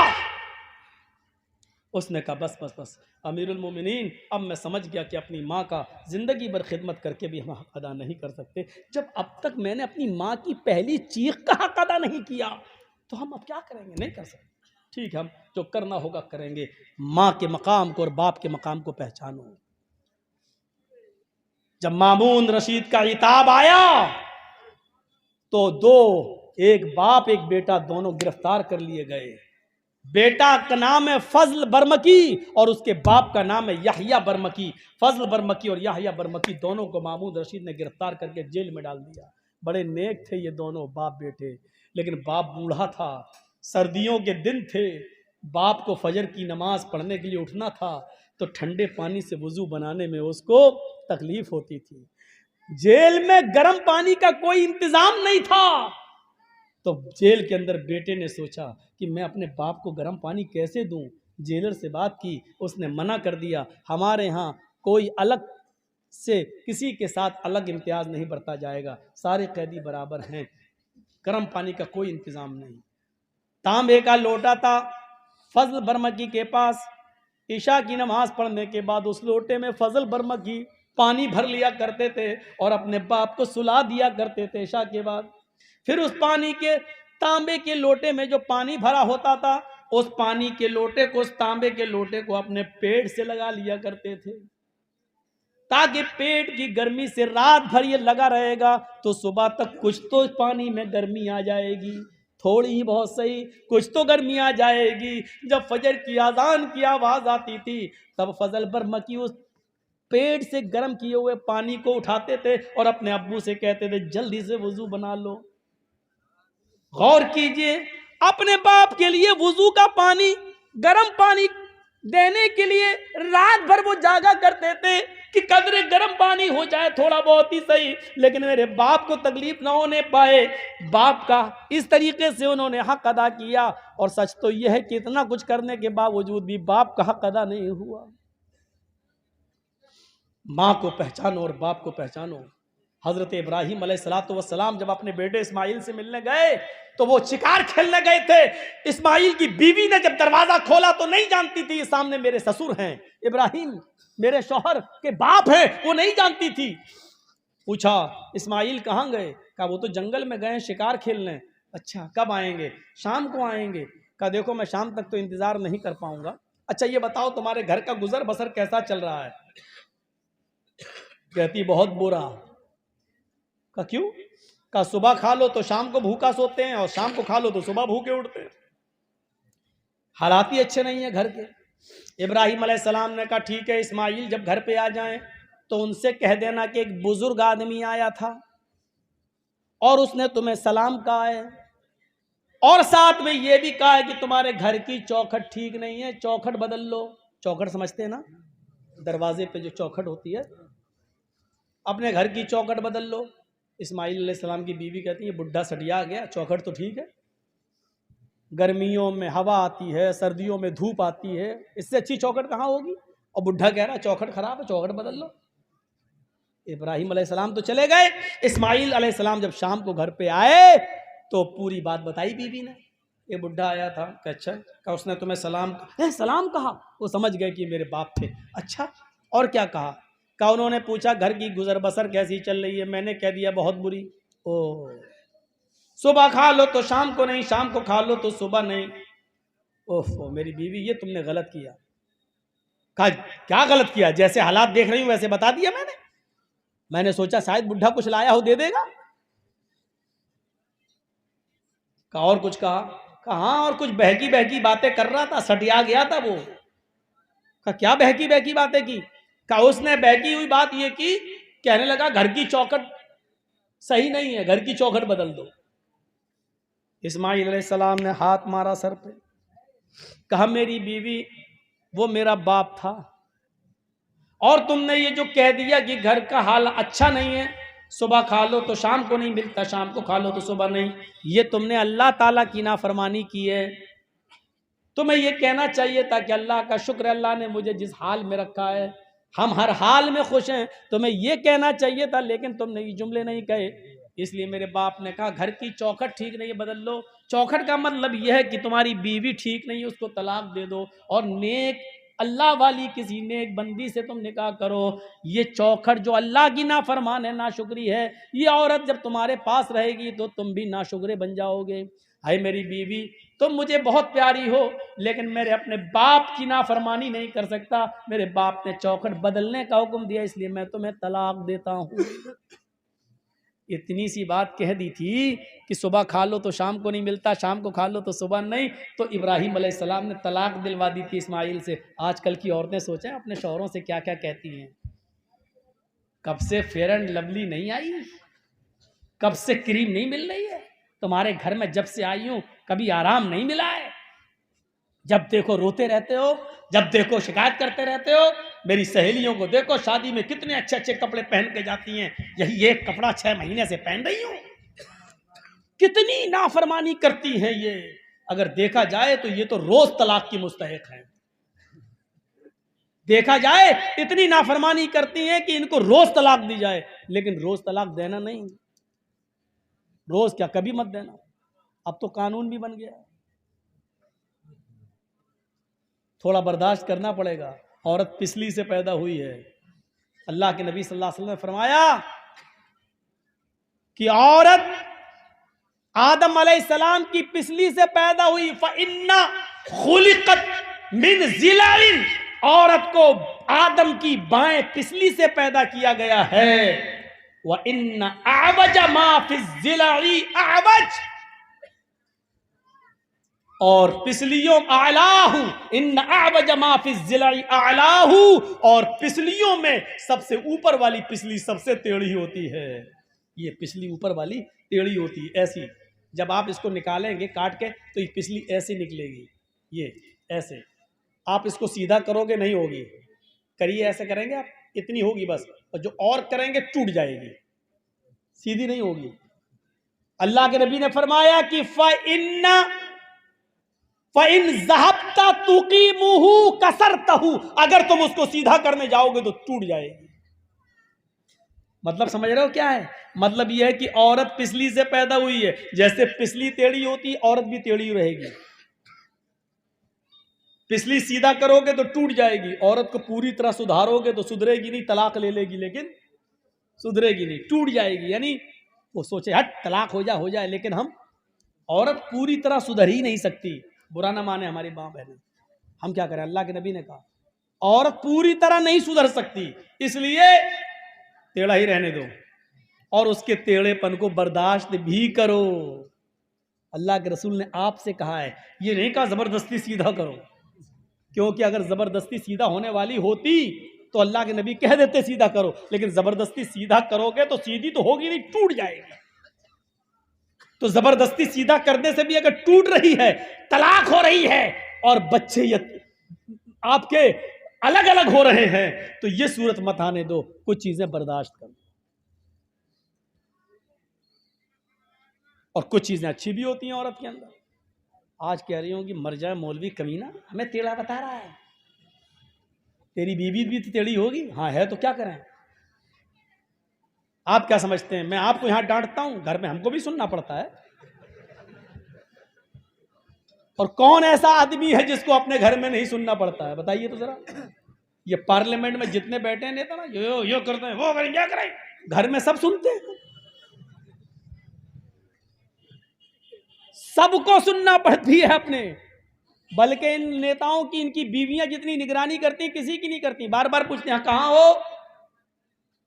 उसने कहा बस बस बस अमीरुल मोमिनीन, अब मैं समझ गया कि अपनी माँ का ज़िंदगी भर खिदमत करके भी हम हक अदा नहीं कर सकते। जब अब तक मैंने अपनी माँ की पहली चीख का हक अदा अदा नहीं किया तो हम अब क्या करेंगे? नहीं कर सकते। ठीक है, हम जो करना होगा करेंगे। माँ के मकाम को और बाप के मकाम को पहचानो। जब मामून रशीद का इताब आया तो एक बाप एक बेटा दोनों गिरफ्तार कर लिए गए। बेटा का नाम है फजल बरमकी और उसके बाप का नाम है याहिया बरमकी। फजल बरमकी और याहिया बरमकी दोनों को मामून रशीद ने गिरफ्तार करके जेल में डाल दिया। बड़े नेक थे ये दोनों बाप बेटे, लेकिन बाप बूढ़ा था, सर्दियों के दिन थे, बाप को फजर की नमाज पढ़ने के लिए उठना था तो ठंडे पानी से वुजू बनाने में उसको तकलीफ होती थी। जेल में गर्म पानी का कोई इंतजाम नहीं था तो जेल के अंदर बेटे ने सोचा कि मैं अपने बाप को गर्म पानी कैसे दूं। जेलर से बात की, उसने मना कर दिया। हमारे यहाँ कोई अलग से किसी के साथ अलग इम्तियाज नहीं बरता जाएगा, सारे कैदी बराबर हैं, गर्म पानी का कोई इंतजाम नहीं। तांबे का लोटा था फजल बरमकी के पास। ईशा की नमाज पढ़ने के बाद उस लोटे में फजल बरमकी पानी भर लिया करते थे और अपने बाप को सुला दिया करते थे ईशा के बाद। फिर उस पानी के तांबे के लोटे में जो पानी भरा होता था, उस पानी के लोटे को, उस तांबे के लोटे को अपने पेट से लगा लिया करते थे ताकि पेट की गर्मी से रात भर ये लगा रहेगा तो सुबह तक कुछ तो पानी में गर्मी आ जाएगी, थोड़ी ही बहुत सही, कुछ तो गर्मी आ जाएगी। जब फजर की आजान की आवाज आती थी तब फजल बरमकी उस पेट से गर्म किए हुए पानी को उठाते थे और अपने अब्बू से कहते थे जल्दी से वुजू बना लो। गौर कीजिए, अपने बाप के लिए वुजू का पानी, गर्म पानी देने के लिए रात भर वो जागा करते थे कि कदरे गर्म पानी हो जाए थोड़ा बहुत ही सही, लेकिन मेरे बाप को तकलीफ ना होने पाए। बाप का इस तरीके से उन्होंने हक अदा किया और सच तो यह है कि इतना कुछ करने के बावजूद भी बाप का हक अदा नहीं हुआ। माँ को पहचानो और बाप को पहचानो। हजरत इब्राहिम अलैहिस्सलाम जब अपने बेटे इस्माइल से मिलने गए तो वो शिकार खेलने गए थे। इस्माइल की बीवी ने जब दरवाजा खोला तो नहीं जानती थी ये सामने मेरे ससुर हैं, इब्राहिम मेरे शौहर के बाप हैं, वो नहीं जानती थी। पूछा इस्माइल कहाँ गए? कहा वो तो जंगल में गए शिकार खेलने। अच्छा कब आएंगे? शाम को आएंगे। कहा देखो मैं शाम तक तो इंतजार नहीं कर पाऊंगा। अच्छा ये बताओ तुम्हारे घर का गुजर बसर कैसा चल रहा है? कहती बहुत बुरा। का क्यों? का सुबह खा लो तो शाम को भूखा सोते हैं और शाम को खा लो तो सुबह भूखे उठते हैं, हालात ही अच्छे नहीं है घर के। इब्राहिम अलैहिस्सलाम ने कहा ठीक है, इस्माइल जब घर पे आ जाएं तो उनसे कह देना कि एक बुजुर्ग आदमी आया था और उसने तुम्हें सलाम कहा है और साथ में ये भी कहा है कि तुम्हारे घर की चौखट ठीक नहीं है, चौखट बदल लो। चौखट समझते हैं ना, दरवाजे पे जो चौखट होती है, अपने घर की चौखट बदल लो। इस्माइल अलैहिस्सलाम की बीवी कहती है बुढ़ा सटिया गया, चौखट तो ठीक है, गर्मियों में हवा आती है, सर्दियों में धूप आती है, इससे अच्छी चौखट कहाँ होगी? और बुढ़ा कह रहा है चौखट खराब है, चौखट बदल लो। इब्राहिम अलैहिस्सलाम तो चले गए। इस्माइल अलैहिस्सलाम जब शाम को घर पे आए तो पूरी बात बताई बीवी ने, ये बुढ़ा आया था। अच्छा कहा उसने तुम्हें सलाम कहा? सलाम कहा? वो समझ गए कि मेरे बाप थे। अच्छा और क्या कहा? कहा उन्होंने पूछा घर की गुजर बसर कैसी चल रही है? मैंने कह दिया बहुत बुरी। ओ सुबह खा लो तो शाम को नहीं, शाम को खा लो तो सुबह नहीं। ओहो मेरी बीवी ये तुमने गलत किया। कहा क्या गलत किया? जैसे हालात देख रही हूं वैसे बता दिया मैंने सोचा शायद बुढ़ा कुछ लाया हो दे देगा। कहा और कुछ कहा? कहा और कुछ बहकी बहकी बातें कर रहा था, सटिया गया था वो। कहा क्या बहकी बहकी बातें की? कहा उसने बहकी हुई बात ये की, कहने लगा घर की चौखट सही नहीं है, घर की चौखट बदल दो। इस्माइल अलैहिस्सलाम ने हाथ मारा सर पे, कहा मेरी बीवी वो मेरा बाप था और तुमने ये जो कह दिया कि घर का हाल अच्छा नहीं है, सुबह खा लो तो शाम को नहीं मिलता, शाम को खा लो तो सुबह नहीं, ये तुमने अल्लाह ताला की नाफरमानी की है। तुम्हें ये कहना चाहिए था कि अल्लाह का शुक्र, अल्लाह ने मुझे जिस हाल में रखा है हम हर हाल में खुश हैं, तुम्हें ये कहना चाहिए था, लेकिन तुमने ये जुमले नहीं कहे। इसलिए मेरे बाप ने कहा घर की चौखट ठीक नहीं है, बदल लो। चौखट का मतलब यह है कि तुम्हारी बीवी ठीक नहीं है, उसको तलाक दे दो और नेक अल्लाह वाली किसी नेक बंदी से तुम निकाह करो। ये चौखट जो अल्लाह की नाफरमान है, नाशुक्री है, ये औरत जब तुम्हारे पास रहेगी तो तुम भी नाशुक्रे बन जाओगे। हाय मेरी बीवी, तुम मुझे बहुत प्यारी हो, लेकिन मेरे अपने बाप की नाफरमानी नहीं कर सकता। मेरे बाप ने चौखट बदलने का हुक्म दिया, इसलिए मैं तुम्हें तलाक देता हूँ। इतनी सी बात कह दी थी कि सुबह खा लो तो शाम को नहीं मिलता, शाम को खा लो तो सुबह नहीं। तो इब्राहिम अलैहिस्सलाम ने तलाक दिलवा दी थी इस्माइल से। आजकल की औरतें सोचें अपने शौहरों से क्या क्या कहती हैं। कब से फेयर एंड लवली नहीं आई, कब से क्रीम नहीं मिल रही है तुम्हारे घर में, जब से आई हूं कभी आराम नहीं मिला है। जब देखो रोते रहते हो, जब देखो शिकायत करते रहते हो। मेरी सहेलियों को देखो, शादी में कितने अच्छे अच्छे कपड़े पहन के जाती हैं, यही एक कपड़ा 6 महीने से पहन रही हूं। कितनी नाफरमानी करती हैं ये। अगर देखा जाए तो ये तो रोज तलाक की मुस्तहिक है। देखा जाए इतनी नाफरमानी करती हैं कि इनको रोज तलाक दी जाए, लेकिन रोज तलाक देना नहीं। रोज क्या, कभी मत देना। अब तो कानून भी बन गया। थोड़ा बर्दाश्त करना पड़ेगा। औरत पिसली से पैदा हुई है। अल्लाह के नबी सल्लल्लाहु अलैहि वसल्लम ने फरमाया कि औरत आदम अलैहिस्सलाम की पिसली से पैदा हुई। फ़इन्ना खुलिक़त मिन ज़िलाइन, औरत को आदम की बाएं पिसली से पैदा किया गया है। व इन्ना अअवज मा फ़ि ज़िलाई अअवज, और पिसलियों आलाहू, इन अअवज मा फ़ि ज़िलाई आलाहू, और पिसलियों में सबसे ऊपर वाली पिसली सबसे टेढ़ी होती है। ये पिसली ऊपर वाली टेढ़ी होती है, ऐसी। जब आप इसको निकालेंगे काट के तो ये पिसली ऐसी निकलेगी, ये ऐसे। आप इसको सीधा करोगे नहीं होगी, करिए ऐसे करेंगे आप, इतनी होगी बस, और जो और करेंगे टूट जाएगी, सीधी नहीं होगी। अल्लाह के नबी ने फरमाया कि फ़इन ज़हबता तुक़ीमुहु कसरतहु, अगर तुम उसको सीधा करने जाओगे तो टूट जाएगी। मतलब समझ रहे हो क्या है? मतलब यह है कि औरत पिसली से पैदा हुई है। जैसे पिसली टेढ़ी होती, औरत भी टेढ़ी रहेगी। पिसली सीधा करोगे तो टूट जाएगी, औरत को पूरी तरह सुधारोगे तो सुधरेगी नहीं, तलाक ले लेगी लेकिन सुधरेगी नहीं, टूट जाएगी। यानी वो सोचे हट तलाक हो जाए, लेकिन हम औरत पूरी तरह सुधर ही नहीं सकती। बुरा ना माने हमारी माँ बहनें, हम क्या करें? अल्लाह के नबी ने कहा औरत पूरी तरह नहीं सुधर सकती, इसलिए टेढ़ा ही रहने दो और उसके टेढ़ेपन को बर्दाश्त भी करो। अल्लाह के रसूल ने आपसे कहा है, ये नहीं कहा जबरदस्ती सीधा करो, क्योंकि अगर जबरदस्ती सीधा होने वाली होती तो अल्लाह के नबी कह देते सीधा करो, लेकिन जबरदस्ती सीधा करोगे तो सीधी तो होगी नहीं, टूट जाएगी। तो जबरदस्ती सीधा करने से भी अगर टूट रही है, तलाक हो रही है और बच्चे आपके अलग अलग हो रहे हैं, तो ये सूरत मत आने दो, कुछ चीजें बर्दाश्त करो। और कुछ चीजें अच्छी भी होती हैं औरत के अंदर। आज कह रही हूं कि मर जाए मौलवी कमीना, हमें टेढ़ा बता रहा है। तेरी बीवी भी तो टेढ़ी होगी। हाँ है, तो क्या करें? आप क्या समझते हैं मैं आपको यहां डांटता हूं? घर में हमको भी सुनना पड़ता है। और कौन ऐसा आदमी है जिसको अपने घर में नहीं सुनना पड़ता है? बताइए तो जरा। ये पार्लियामेंट में जितने बैठे हैं नेता ना, यो करते हैं, वो करें, क्या करें, घर में सब सुनते हैं। सबको सुनना पड़ती है अपने। बल्कि इन नेताओं की, इनकी बीवियां जितनी निगरानी करती, किसी की नहीं करती। बार बार पूछते हैं कहां हो,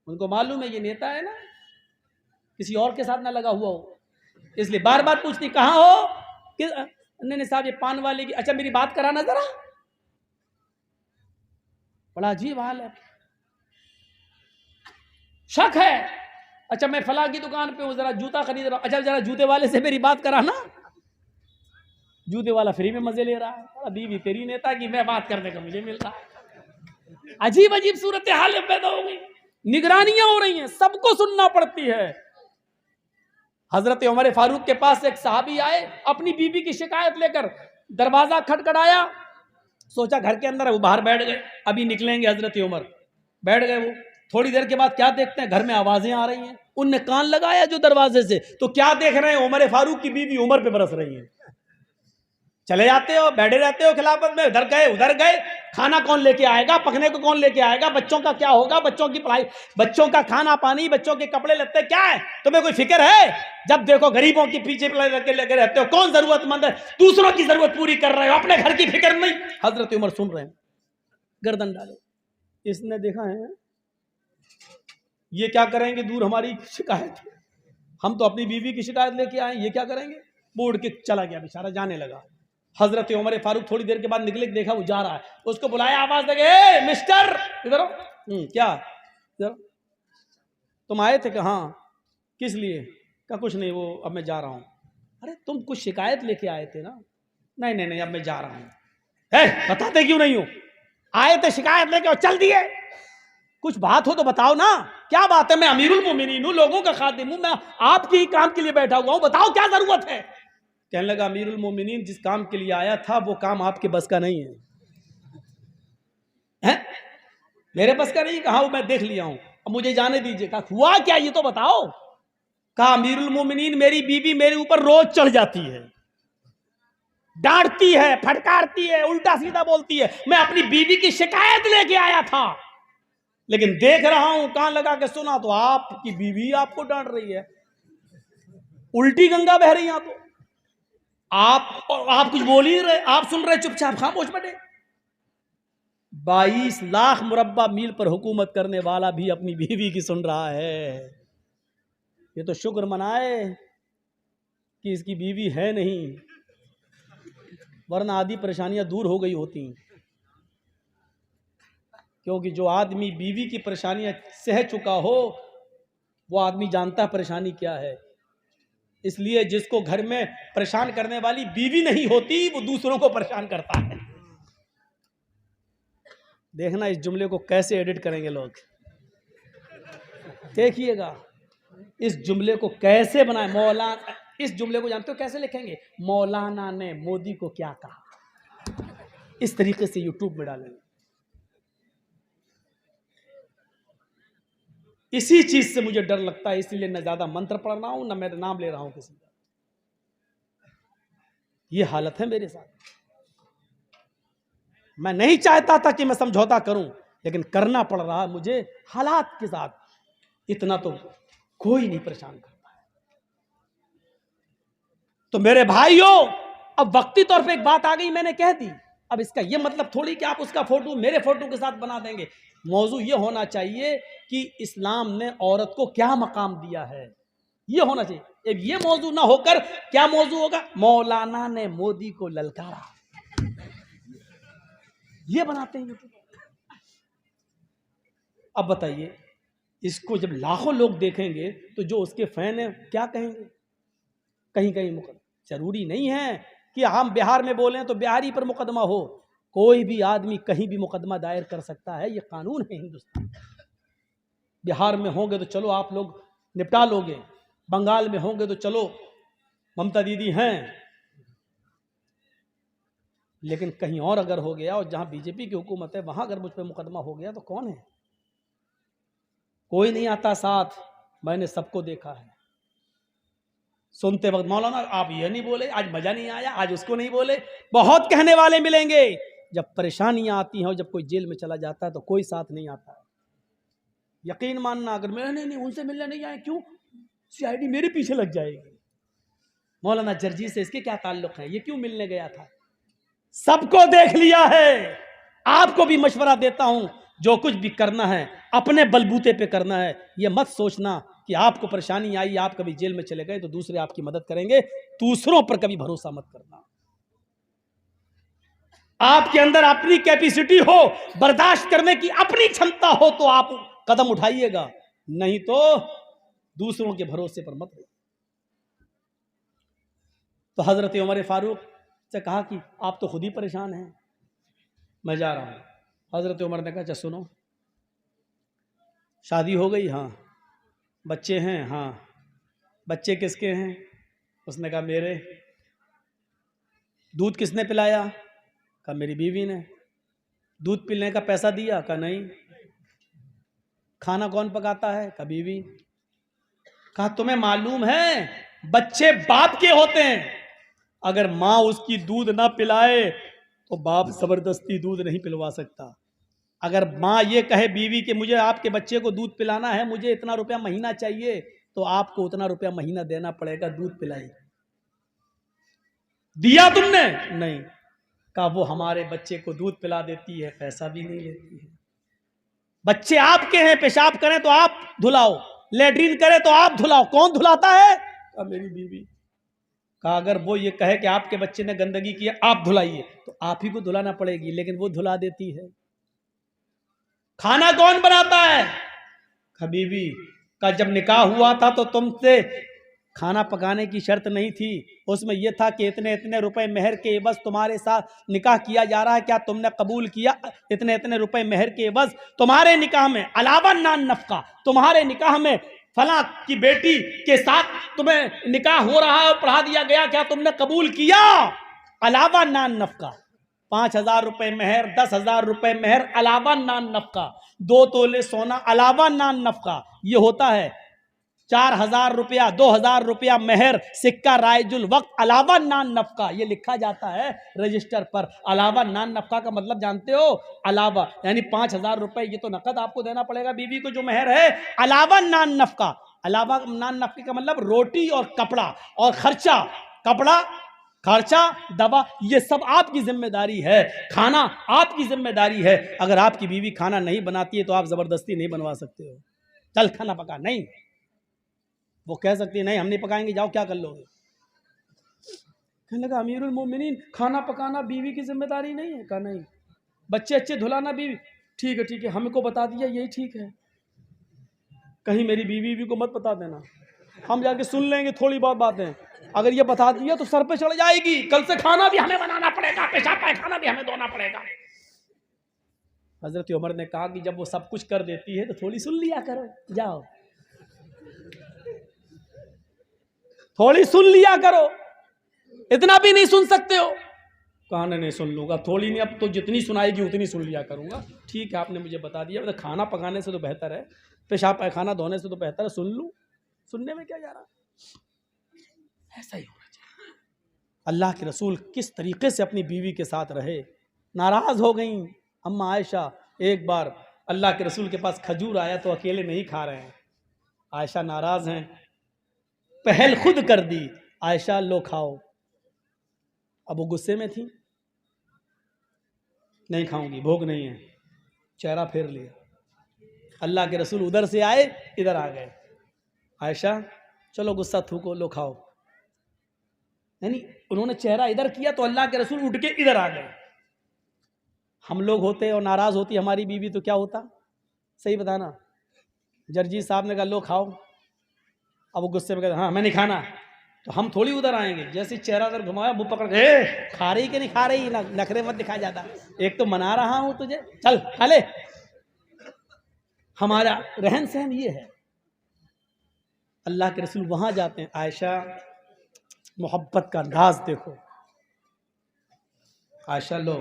उनको मालूम है ये नेता है ना, किसी और के साथ ना लगा हुआ हो, इसलिए बार बार पूछती कहां हो। नहीं साहब ये पान वाले की, अच्छा मेरी बात कराना जरा। बड़ा अजीब हाल है, शक है। अच्छा मैं फला की दुकान पे हूं, जरा जूता खरीद रहा हूं, अच्छा जरा जूते वाले से मेरी बात कराना। जूते वाला फ्री में मजे ले रहा है। बीवी तेरी नेता की, मैं बात करने का मुझे मिल रहा है। अजीब अजीब सूरत हाल पैदा हो गई, निगरानियां हो रही हैं, सबको सुनना पड़ती है। हजरत उमर फारूक के पास एक साहबी आए अपनी बीवी की शिकायत लेकर, दरवाजा खटखटाया, सोचा घर के अंदर है, वो बाहर बैठ गए, अभी निकलेंगे हजरत उमर, बैठ गए वो। थोड़ी देर के बाद क्या देखते हैं, घर में आवाजें आ रही हैं। उनने कान लगाया जो दरवाजे से, तो क्या देख रहे हैं, उमर फारूक की बीवी उमर पे बरस रही है। चले जाते हो, बैठे रहते हो खिलाफत में, उधर गए उधर गए। खाना कौन लेके आएगा, पकने को कौन लेके आएगा, बच्चों का क्या होगा, बच्चों की पढ़ाई, बच्चों का खाना पानी, बच्चों के कपड़े लत्ते, क्या है तुम्हें कोई फिक्र है? जब देखो गरीबों के पीछे लगे रहते हो। कौन जरूरतमंद है, दूसरों की जरूरत पूरी कर रहे हो, अपने घर की फिक्र नहीं। हजरत उमर सुन रहे हैं, गर्दन डाले। इसने देखा है ये क्या करेंगे, दूर हमारी शिकायत, हम तो अपनी बीवी की शिकायत लेके आए, ये क्या करेंगे। बोर्ड के चला गया बेचारा, जाने लगा। हजरत उमर फारूक थोड़ी देर के बाद निकले, देखा वो जा रहा है, उसको बुलाया, आवाज लगे, मिस्टर इधर आओ। क्या इधर, तुम आए थे? हाँ। किस लिए? क्या कुछ नहीं, वो अब मैं जा रहा हूं। अरे तुम कुछ शिकायत लेके आए थे ना? नहीं नहीं नहीं, अब मैं जा रहा हूं। बताते क्यों नहीं हो? आए थे शिकायत लेके और चल दिए। कुछ बात हो तो बताओ ना, क्या बात है? मैं अमीरुल मोमिनीन हूं, लोगों का खादिम हूं, मैं आपके ही काम के लिए बैठा हुआ हूं, बताओ क्या जरूरत है। कहने लगा, अमीरुल मोमिनीन, जिस काम के लिए आया था वो काम आपके बस का नहीं है? मेरे बस का नहीं? कहा मैं देख लिया हूं, अब मुझे जाने दीजिए। कहा हुआ क्या ये तो बताओ। कहा अमीरुल मोमिनीन, मेरी बीवी मेरे ऊपर रोज चढ़ जाती है, डांटती है, फटकारती है, उल्टा सीधा बोलती है। मैं अपनी बीवी की शिकायत लेके आया था, लेकिन देख रहा हूं, कान लगा के सुना तो आपकी बीवी आपको डांट रही है, उल्टी गंगा बह रही है। तो आप कुछ बोल ही रहे, आप सुन रहे, चुपचाप खामोश बैठे। 22 लाख मुरब्बा मील पर हुकूमत करने वाला भी अपनी बीवी की सुन रहा है। ये तो शुक्र मनाए कि इसकी बीवी है नहीं, वरना आधी परेशानियां दूर हो गई होती। क्योंकि जो आदमी बीवी की परेशानियां सह चुका हो, वो आदमी जानता है परेशानी क्या है। इसलिए जिसको घर में परेशान करने वाली बीवी नहीं होती, वो दूसरों को परेशान करता है। देखना इस जुमले को कैसे एडिट करेंगे लोग, देखिएगा इस जुमले को कैसे बनाए। मौलाना, इस जुमले को जानते हो कैसे लिखेंगे? मौलाना ने मोदी को क्या कहा, इस तरीके से यूट्यूब में डालेंगे। इसी चीज से मुझे डर लगता है, इसलिए न ज्यादा मंत्र पढ़ रहा हूं, न मैं नाम ले रहा हूं किसी का। ये हालत है मेरे साथ। मैं नहीं चाहता था कि मैं समझौता करूं, लेकिन करना पड़ रहा है मुझे हालात के साथ। इतना तो कोई नहीं परेशान करता है। तो मेरे भाइयों, अब वक्ती तौर पे एक बात आ गई, मैंने कह दी। अब इसका यह मतलब थोड़ी कि आप उसका फोटो मेरे फोटो के साथ बना देंगे। मौजू ये होना चाहिए कि इस्लाम ने औरत को क्या मकाम दिया है, ये होना चाहिए। अब ये मौजू ना होकर क्या मौजू होगा? मौलाना ने मोदी को ललकारा, ये बनाते हैं। अब बताइए, इसको जब लाखों लोग देखेंगे तो जो उसके फैन हैं क्या कहेंगे? कहीं कहीं मुकदमा, जरूरी नहीं है कि हम बिहार में बोलें तो बिहारी पर मुकदमा हो। कोई भी आदमी कहीं भी मुकदमा दायर कर सकता है, ये कानून है हिंदुस्तान। बिहार में होंगे तो चलो आप लोग निपटा लोगे, बंगाल में होंगे तो चलो ममता दीदी हैं, लेकिन कहीं और अगर हो गया और जहां बीजेपी की हुकूमत है वहां अगर मुझ पर मुकदमा हो गया तो कौन है? कोई नहीं आता साथ। मैंने सबको देखा है। सुनते वक्त मौलाना आप ये नहीं बोले, आज मजा नहीं आया, आज उसको नहीं बोले। बहुत कहने वाले मिलेंगे। जब परेशानियां आती हैं और जब कोई जेल में चला जाता है तो कोई साथ नहीं आता है। यकीन मानना, अगर मैं नहीं उनसे मिलने नहीं आए, क्यों? सीआईडी मेरे पीछे लग जाएगी। मौलाना जर्जी से इसके क्या ताल्लुक है, ये क्यों मिलने गया था? सबको देख लिया है। आपको भी मशवरा देता हूं, जो कुछ भी करना है अपने बलबूते पे करना है। ये मत सोचना कि आपको परेशानी आई, आप कभी जेल में चले गए तो दूसरे आपकी मदद करेंगे। दूसरों पर कभी भरोसा मत करना। आपके अंदर अपनी कैपेसिटी हो, बर्दाश्त करने की अपनी क्षमता हो तो आप कदम उठाइएगा, नहीं तो दूसरों के भरोसे पर मत रहिए। तो हजरत उमर फारूक से कहा कि आप तो खुद ही परेशान हैं, मैं जा रहा हूं। हजरत उमर ने कहा, अच्छा सुनो, शादी हो गई? हाँ। बच्चे हैं? हाँ। बच्चे किसके हैं? उसने कहा मेरे। दूध किसने पिलाया? कहा मेरी बीवी ने। दूध पिलने का पैसा दिया? कहा नहीं। खाना कौन पकाता है? कहा बीवी। कहा तुम्हें मालूम है बच्चे बाप के होते हैं, अगर माँ उसकी दूध ना पिलाए तो बाप जबरदस्ती दूध नहीं पिलवा सकता। अगर माँ ये कहे बीवी के मुझे आपके बच्चे को दूध पिलाना है, मुझे इतना रुपया महीना चाहिए, तो आपको उतना रुपया महीना देना पड़ेगा, दूध पिलाई। दिया तुमने? नहीं। कहा वो हमारे बच्चे को दूध पिला देती है, पैसा भी नहीं लेती है। बच्चे आपके हैं, पेशाब करें तो आप धुलाओ, लेटरिन करे तो आप धुलाओ, कौन धुलाता है? कहा मेरी बीवी। कहा अगर वो ये कहे कि आपके बच्चे ने गंदगी की है आप धुलाइए, तो आप ही को धुलाना पड़ेगी, लेकिन वो धुला देती है। खाना कौन बनाता है? कहा बीवी। का जब निकाह हुआ था तो तुमसे खाना पकाने की शर्त नहीं थी, उसमें यह था कि इतने इतने रुपए मेहर के एवज तुम्हारे साथ निकाह किया जा रहा है, क्या तुमने कबूल किया? इतने इतने रुपए मेहर के एवज तुम्हारे निकाह में अलावा नान नफका, तुम्हारे निकाह में फला की बेटी के साथ तुम्हें निकाह हो रहा है और पढ़ा दिया गया, क्या तुमने कबूल किया? अलावा नान नफका, 5,000 रुपए मेहर, 10,000 रुपए मेहर अलावा नान नफका, 2 तोले सोना अलावा नान नफका, ये होता है 4,000 रुपया, 2,000 रुपया मेहर, सिक्का रायजुल वक्त अलावा नान नफका, ये लिखा जाता है रजिस्टर पर। अलावा नान नफका का मतलब जानते हो? अलावा यानी 5,000 रुपए ये तो नकद आपको देना पड़ेगा बीवी को जो मेहर है, अलावा नान नफका। अलावा नान नफके का मतलब रोटी और कपड़ा और खर्चा, कपड़ा खर्चा दवा ये सब आपकी जिम्मेदारी है, खाना आपकी जिम्मेदारी है। अगर आपकी बीवी खाना नहीं बनाती है तो आप जबरदस्ती नहीं बनवा सकते हो, चल खाना पका, नहीं। वो कह सकती है नहीं हम नहीं पकाएंगे, जाओ क्या कर लोगे। कहने लगा अमीरुल मोमिनीन खाना पकाना बीवी की जिम्मेदारी नहीं है? कहा नहीं। बच्चे अच्छे धुलाना बीवी, ठीक है हमको बता दिया यही ठीक है, कहीं मेरी बीवी को मत बता देना, हम जाके सुन लेंगे थोड़ी बहुत बातें, अगर ये बता दिया तो सर पे चढ़ जाएगी, कल से खाना भी हमें बनाना पड़ेगा, पेशाब पैखाना भी हमें धोना पड़ेगा। हजरत उमर ने कहा कि जब वो सब कुछ कर देती है तो थोड़ी सुन लिया करो, जाओ थोड़ी सुन लिया करो, इतना भी नहीं सुन सकते हो? कहा नहीं सुन लूंगा, थोड़ी नहीं, अब तो जितनी सुनाएगी उतनी सुन लिया करूंगा। ठीक है आपने मुझे बता दिया, मतलब खाना पकाने से तो बेहतर है, पेशाब पैखाना धोने से तो बेहतर है, सुन लूं, सुनने में क्या जा रहा। ऐसा ही होना चाहिए। अल्लाह के रसूल किस तरीके से अपनी बीवी के साथ रहे। नाराज हो गई अम्मा आयशा। एक बार अल्लाह के रसूल के पास खजूर आया तो अकेले नहीं खा रहे हैं, आयशा नाराज हैं, पहल खुद कर दी, आयशा लो खाओ। अब वो गुस्से में थी, नहीं खाऊंगी, भूख नहीं है, चेहरा फेर लिया। अल्लाह के रसूल उधर से आए इधर आ गए, आयशा चलो गुस्सा थूको, लो खाओ। यानी उन्होंने चेहरा इधर किया तो अल्लाह के रसूल उठ के इधर आ गए। हम लोग होते और नाराज होती हमारी बीवी तो क्या होता? सही बताना। जर्जी साहब ने कहा लो खाओ, अब वो गुस्से में कहते हाँ मैं नहीं खाना, तो हम थोड़ी उधर आएंगे, जैसे चेहरा अगर घुमाया मुंह पकड़ के खा रही कि नहीं खा रही, ना नखरे मत दिखा जाता, एक तो मना रहा हूं तुझे, चल खा ले। हमारा रहन सहन ये है। अल्लाह के रसूल वहां जाते हैं, आयशा मोहब्बत का अंदाज देखो, आयशा लो,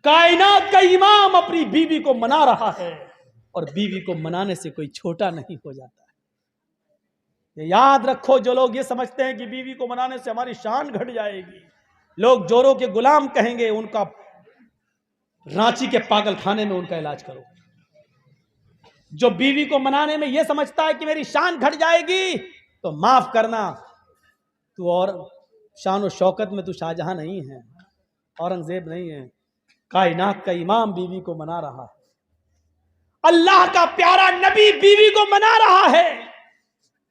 कायनात का इमाम अपनी बीवी को मना रहा है और बीवी को मनाने से कोई छोटा नहीं हो जाता। याद रखो, जो लोग ये समझते हैं कि बीवी को मनाने से हमारी शान घट जाएगी, लोग जोरों के गुलाम कहेंगे, उनका रांची के पागल खाने में उनका इलाज करो। जो बीवी को मनाने में यह समझता है कि मेरी शान घट जाएगी, तो माफ करना, तू और शान और शौकत में तू शाहजहां नहीं है, औरंगजेब नहीं है। कायनात का इमाम बीवी को मना रहा है, अल्लाह का प्यारा नबी बीवी को मना रहा है,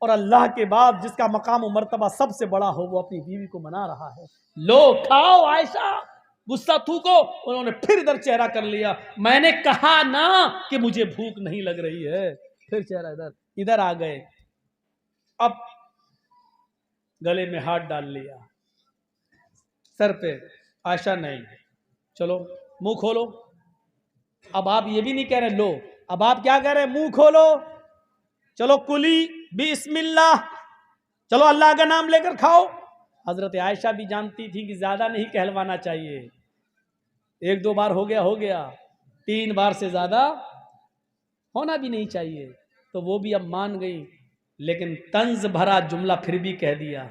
और अल्लाह के बाद जिसका मकाम और मर्तबा सबसे बड़ा हो वो अपनी बीवी को मना रहा है। लो खाओ आयशा, गुस्सा थूको। उन्होंने फिर इधर चेहरा कर लिया, मैंने कहा ना कि मुझे भूख नहीं लग रही है, फिर चेहरा इधर आ गए। अब गले में हाथ डाल लिया, सर पे, आयशा नहीं, चलो मुंह खोलो। अब आप ये भी नहीं कह रहे लो, अब आप क्या कह रहे हैं? मुंह खोलो, चलो कुली बिस्मिल्लाह, चलो अल्लाह का नाम लेकर खाओ। हजरत आयशा भी जानती थी कि ज्यादा नहीं कहलवाना चाहिए, 1-2 बार हो गया, 3 बार से ज्यादा होना भी नहीं चाहिए, तो वो भी अब मान गई, लेकिन तंज भरा जुमला फिर भी कह दिया,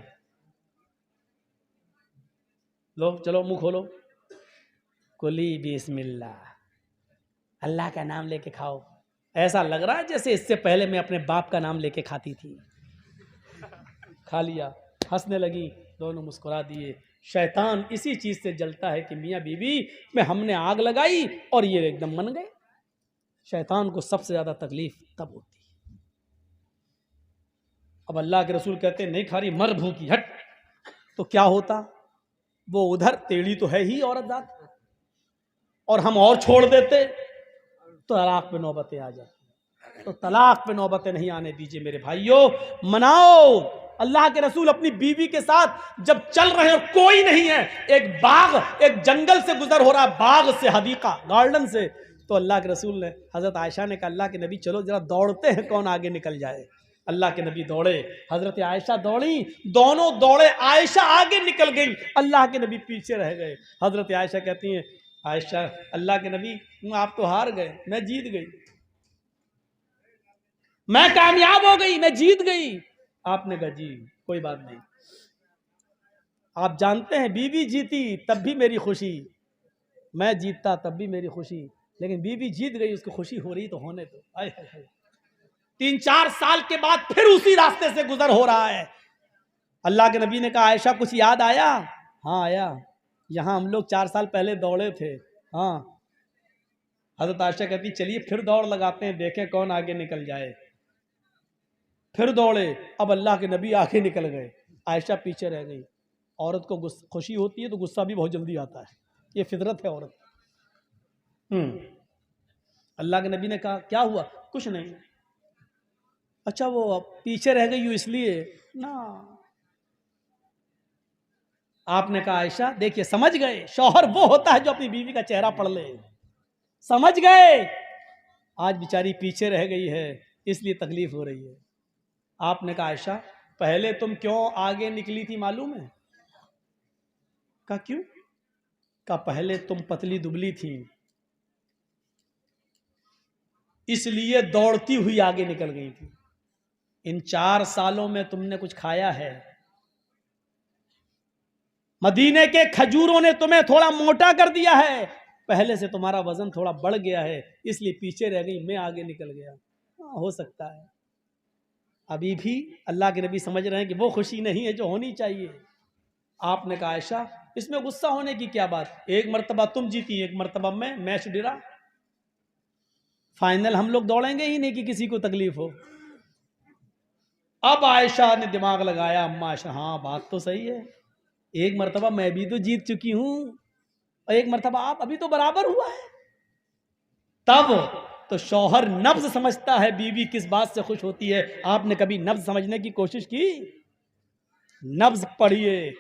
लो चलो मुंह खोलो, कुली बिस्मिल्लाह, अल्लाह का नाम लेके खाओ। ऐसा लग रहा है जैसे इससे पहले मैं अपने बाप का नाम लेके खाती थी। खा लिया, हंसने लगी, दोनों मुस्कुरा दिए। शैतान इसी चीज से जलता है कि मियाँ बीवी में हमने आग लगाई और ये एकदम मन गए। शैतान को सबसे ज्यादा तकलीफ तब होती है। अब अल्लाह के रसूल कहते हैं नहीं खा रही, मर भूखी, हट। तो क्या होता, वो उधर टेढ़ी तो है ही औरत जात, और हम और छोड़ देते तो तलाक पे नौबतें आ जाती। तो तलाक पे नौबतें नहीं आने दीजिए मेरे भाइयों, मनाओ। अल्लाह के रसूल अपनी बीवी के साथ जब चल रहे हैं और कोई नहीं है, एक बाग, एक जंगल से गुजर हो रहा है, बाग से, हदीका, गार्डन से, तो अल्लाह के रसूल ने, हजरत आयशा ने कहा अल्लाह के नबी चलो जरा दौड़ते हैं, कौन आगे निकल जाए। अल्लाह के नबी दौड़े, हजरत आयशा दौड़ी, दोनों दौड़े, आयशा आगे निकल गई, अल्लाह के नबी पीछे रह गए। हजरत आयशा कहती हैं आयशा, अल्लाह के नबी आप तो हार गए, मैं जीत गई, मैं कामयाब हो गई, मैं जीत गई। आपने कहा जी कोई बात नहीं, आप जानते हैं बीवी जीती तब भी मेरी खुशी, मैं जीतता तब भी मेरी खुशी, लेकिन बीवी जीत गई, उसको खुशी हो रही तो होने दो। 3-4 साल के बाद फिर उसी रास्ते से गुजर हो रहा है। अल्लाह के नबी ने कहा आयशा कुछ याद आया? हाँ आया, यहाँ हम लोग 4 साल पहले दौड़े थे। हाँ। हजरत आयशा कहती चलिए फिर दौड़ लगाते हैं, देखें कौन आगे निकल जाए। फिर दौड़े, अब अल्लाह के नबी आगे निकल गए, आयशा पीछे रह गई। औरत को खुशी होती है तो गुस्सा भी बहुत जल्दी आता है, ये फितरत है औरत। अल्लाह के नबी ने कहा क्या हुआ? कुछ नहीं। अच्छा वो पीछे रह गई इसलिए ना। आपने कहा आयशा देखिए, समझ गए, शौहर वो होता है जो अपनी बीवी का चेहरा पढ़ ले। समझ गए, आज बेचारी पीछे रह गई है इसलिए तकलीफ हो रही है। आपने कहा आयशा पहले तुम क्यों आगे निकली थी मालूम है? कहा क्यों? कहा पहले तुम पतली दुबली थी, इसलिए दौड़ती हुई आगे निकल गई थी। इन 4 सालों में तुमने कुछ खाया है, मदीने के खजूरों ने तुम्हें थोड़ा मोटा कर दिया है, पहले से तुम्हारा वजन थोड़ा बढ़ गया है, इसलिए पीछे रह गई, मैं आगे निकल गया। हो सकता है अभी भी अल्लाह के नबी समझ रहे हैं कि वो खुशी नहीं है जो होनी चाहिए। आपने कहा आयशा इसमें गुस्सा होने की क्या बात, एक मर्तबा तुम जीती, एक मर्तबा मैं, मैच डिरा, फाइनल हम लोग दौड़ेंगे ही नहीं कि किसी को तकलीफ हो। अब आयशा ने दिमाग लगाया, अम्मा आयशा हाँ बात तो सही है, एक मर्तबा मैं भी तो जीत चुकी हूं और एक मर्तबा आप, अभी तो बराबर हुआ है। तब तो शौहर नब्ज समझता है बीवी किस बात से खुश होती है। आपने कभी नब्ज समझने की कोशिश की? नब्ज पढ़िए,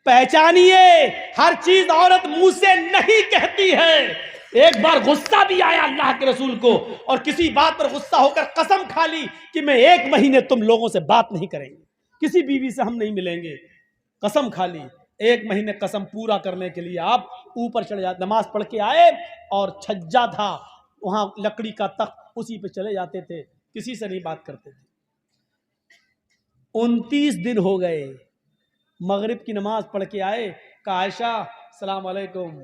पहचानिए, हर चीज औरत मुंह से नहीं कहती है। एक बार गुस्सा भी आया अल्लाह के रसूल को और किसी बात पर गुस्सा होकर कसम खा ली कि मैं 1 महीने तुम लोगों से बात नहीं करेंगे, किसी बीवी से हम नहीं मिलेंगे, कसम खा ली। 1 महीने कसम पूरा करने के लिए आप ऊपर चढ़ जाते, नमाज पढ़ के आए और छज्जा था वहां लकड़ी का तख्त, उसी पे चले जाते थे, किसी से नहीं बात करते थे। 29 दिन हो गए, मगरिब की नमाज पढ़ के आए, कहा आयशा सलाम अलैकुम,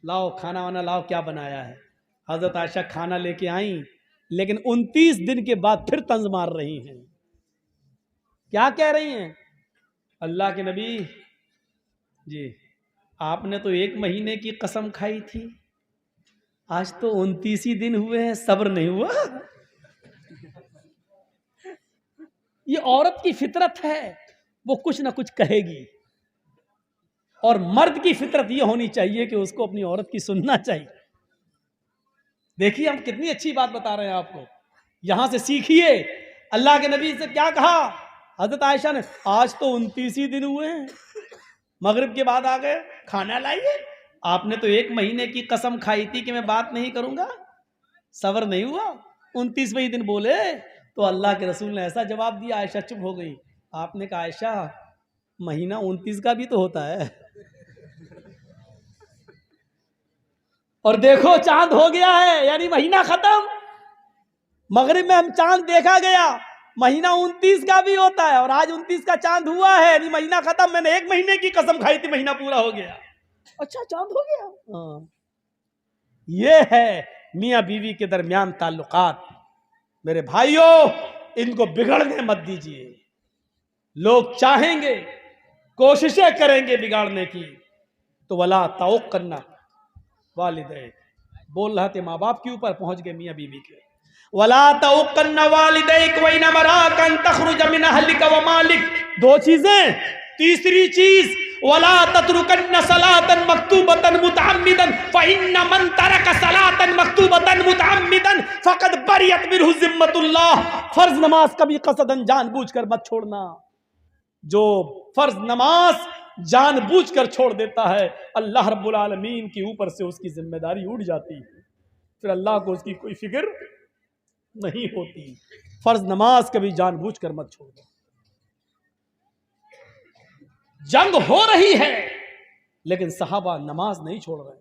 लाओ खाना वाना लाओ, क्या बनाया है? हजरत आयशा खाना लेके आई, लेकिन 29 दिन के बाद फिर तंज मार रही हैं। क्या कह रही हैं? अल्लाह के नबी जी आपने तो 1 महीने की कसम खाई थी, आज तो 29 ही दिन हुए हैं, सब्र नहीं हुआ? ये औरत की फितरत है, वो कुछ ना कुछ कहेगी। और मर्द की फितरत ये होनी चाहिए कि उसको अपनी औरत की सुनना चाहिए। देखिए हम कितनी अच्छी बात बता रहे हैं आपको, यहां से सीखिए। अल्लाह के नबी से क्या कहा हजरत आयशा ने? आज तो 29 ही दिन हुए हैं, मगरिब के बाद आ गए, खाना लाइए। आपने तो 1 महीने की कसम खाई थी कि मैं बात नहीं करूंगा, सब्र नहीं हुआ, 29वें दिन बोले। तो अल्लाह के रसूल ने ऐसा जवाब दिया, आयशा चुप हो गई। आपने कहा आयशा महीना 29 का भी तो होता है, और देखो चांद हो गया है, यानी महीना खत्म। मगरिब में हम चांद देखा गया, महीना 29 का भी होता है, और आज 29 का चांद हुआ है, यानी महीना खत्म। मैंने 1 महीने की कसम खाई थी, महीना पूरा हो गया। अच्छा चांद हो गया। हाँ, ये है मियाँ बीवी के दरमियान ताल्लुकात। मेरे भाइयों, इनको बिगड़ने मत दीजिए। लोग चाहेंगे, कोशिशें करेंगे बिगाड़ने की, तो वला ताउक करना वालिदै, बोल रहे थे माँ बाप के ऊपर, पहुंच गए मियाँ बीवी के। वला ताउक करना वालिदैक व इन मराकन तखरुज मिन अहलिक व मालिक, दो चीजें। तीसरी चीज वला ततरुकन्न सलातन मक्तूबतन मुतअम्मिदन फइन्न मन तरक सलातन मक्तूबतन मुतअम्मिदन फकद बरियत मिनहु जिम्मतुल्लाह, फर्ज नमाज कभी कसदन जानबूझकर मत छोड़ना। जो फर्ज नमाज जानबूझकर छोड़ देता है, अल्लाह रब्बुल आलमीन के ऊपर से उसकी जिम्मेदारी उड़ जाती है, फिर अल्लाह को उसकी कोई फिक्र नहीं होती। फर्ज नमाज कभी जानबूझकर मत छोड़ दो। जंग हो रही है लेकिन सहाबा नमाज नहीं छोड़ रहे।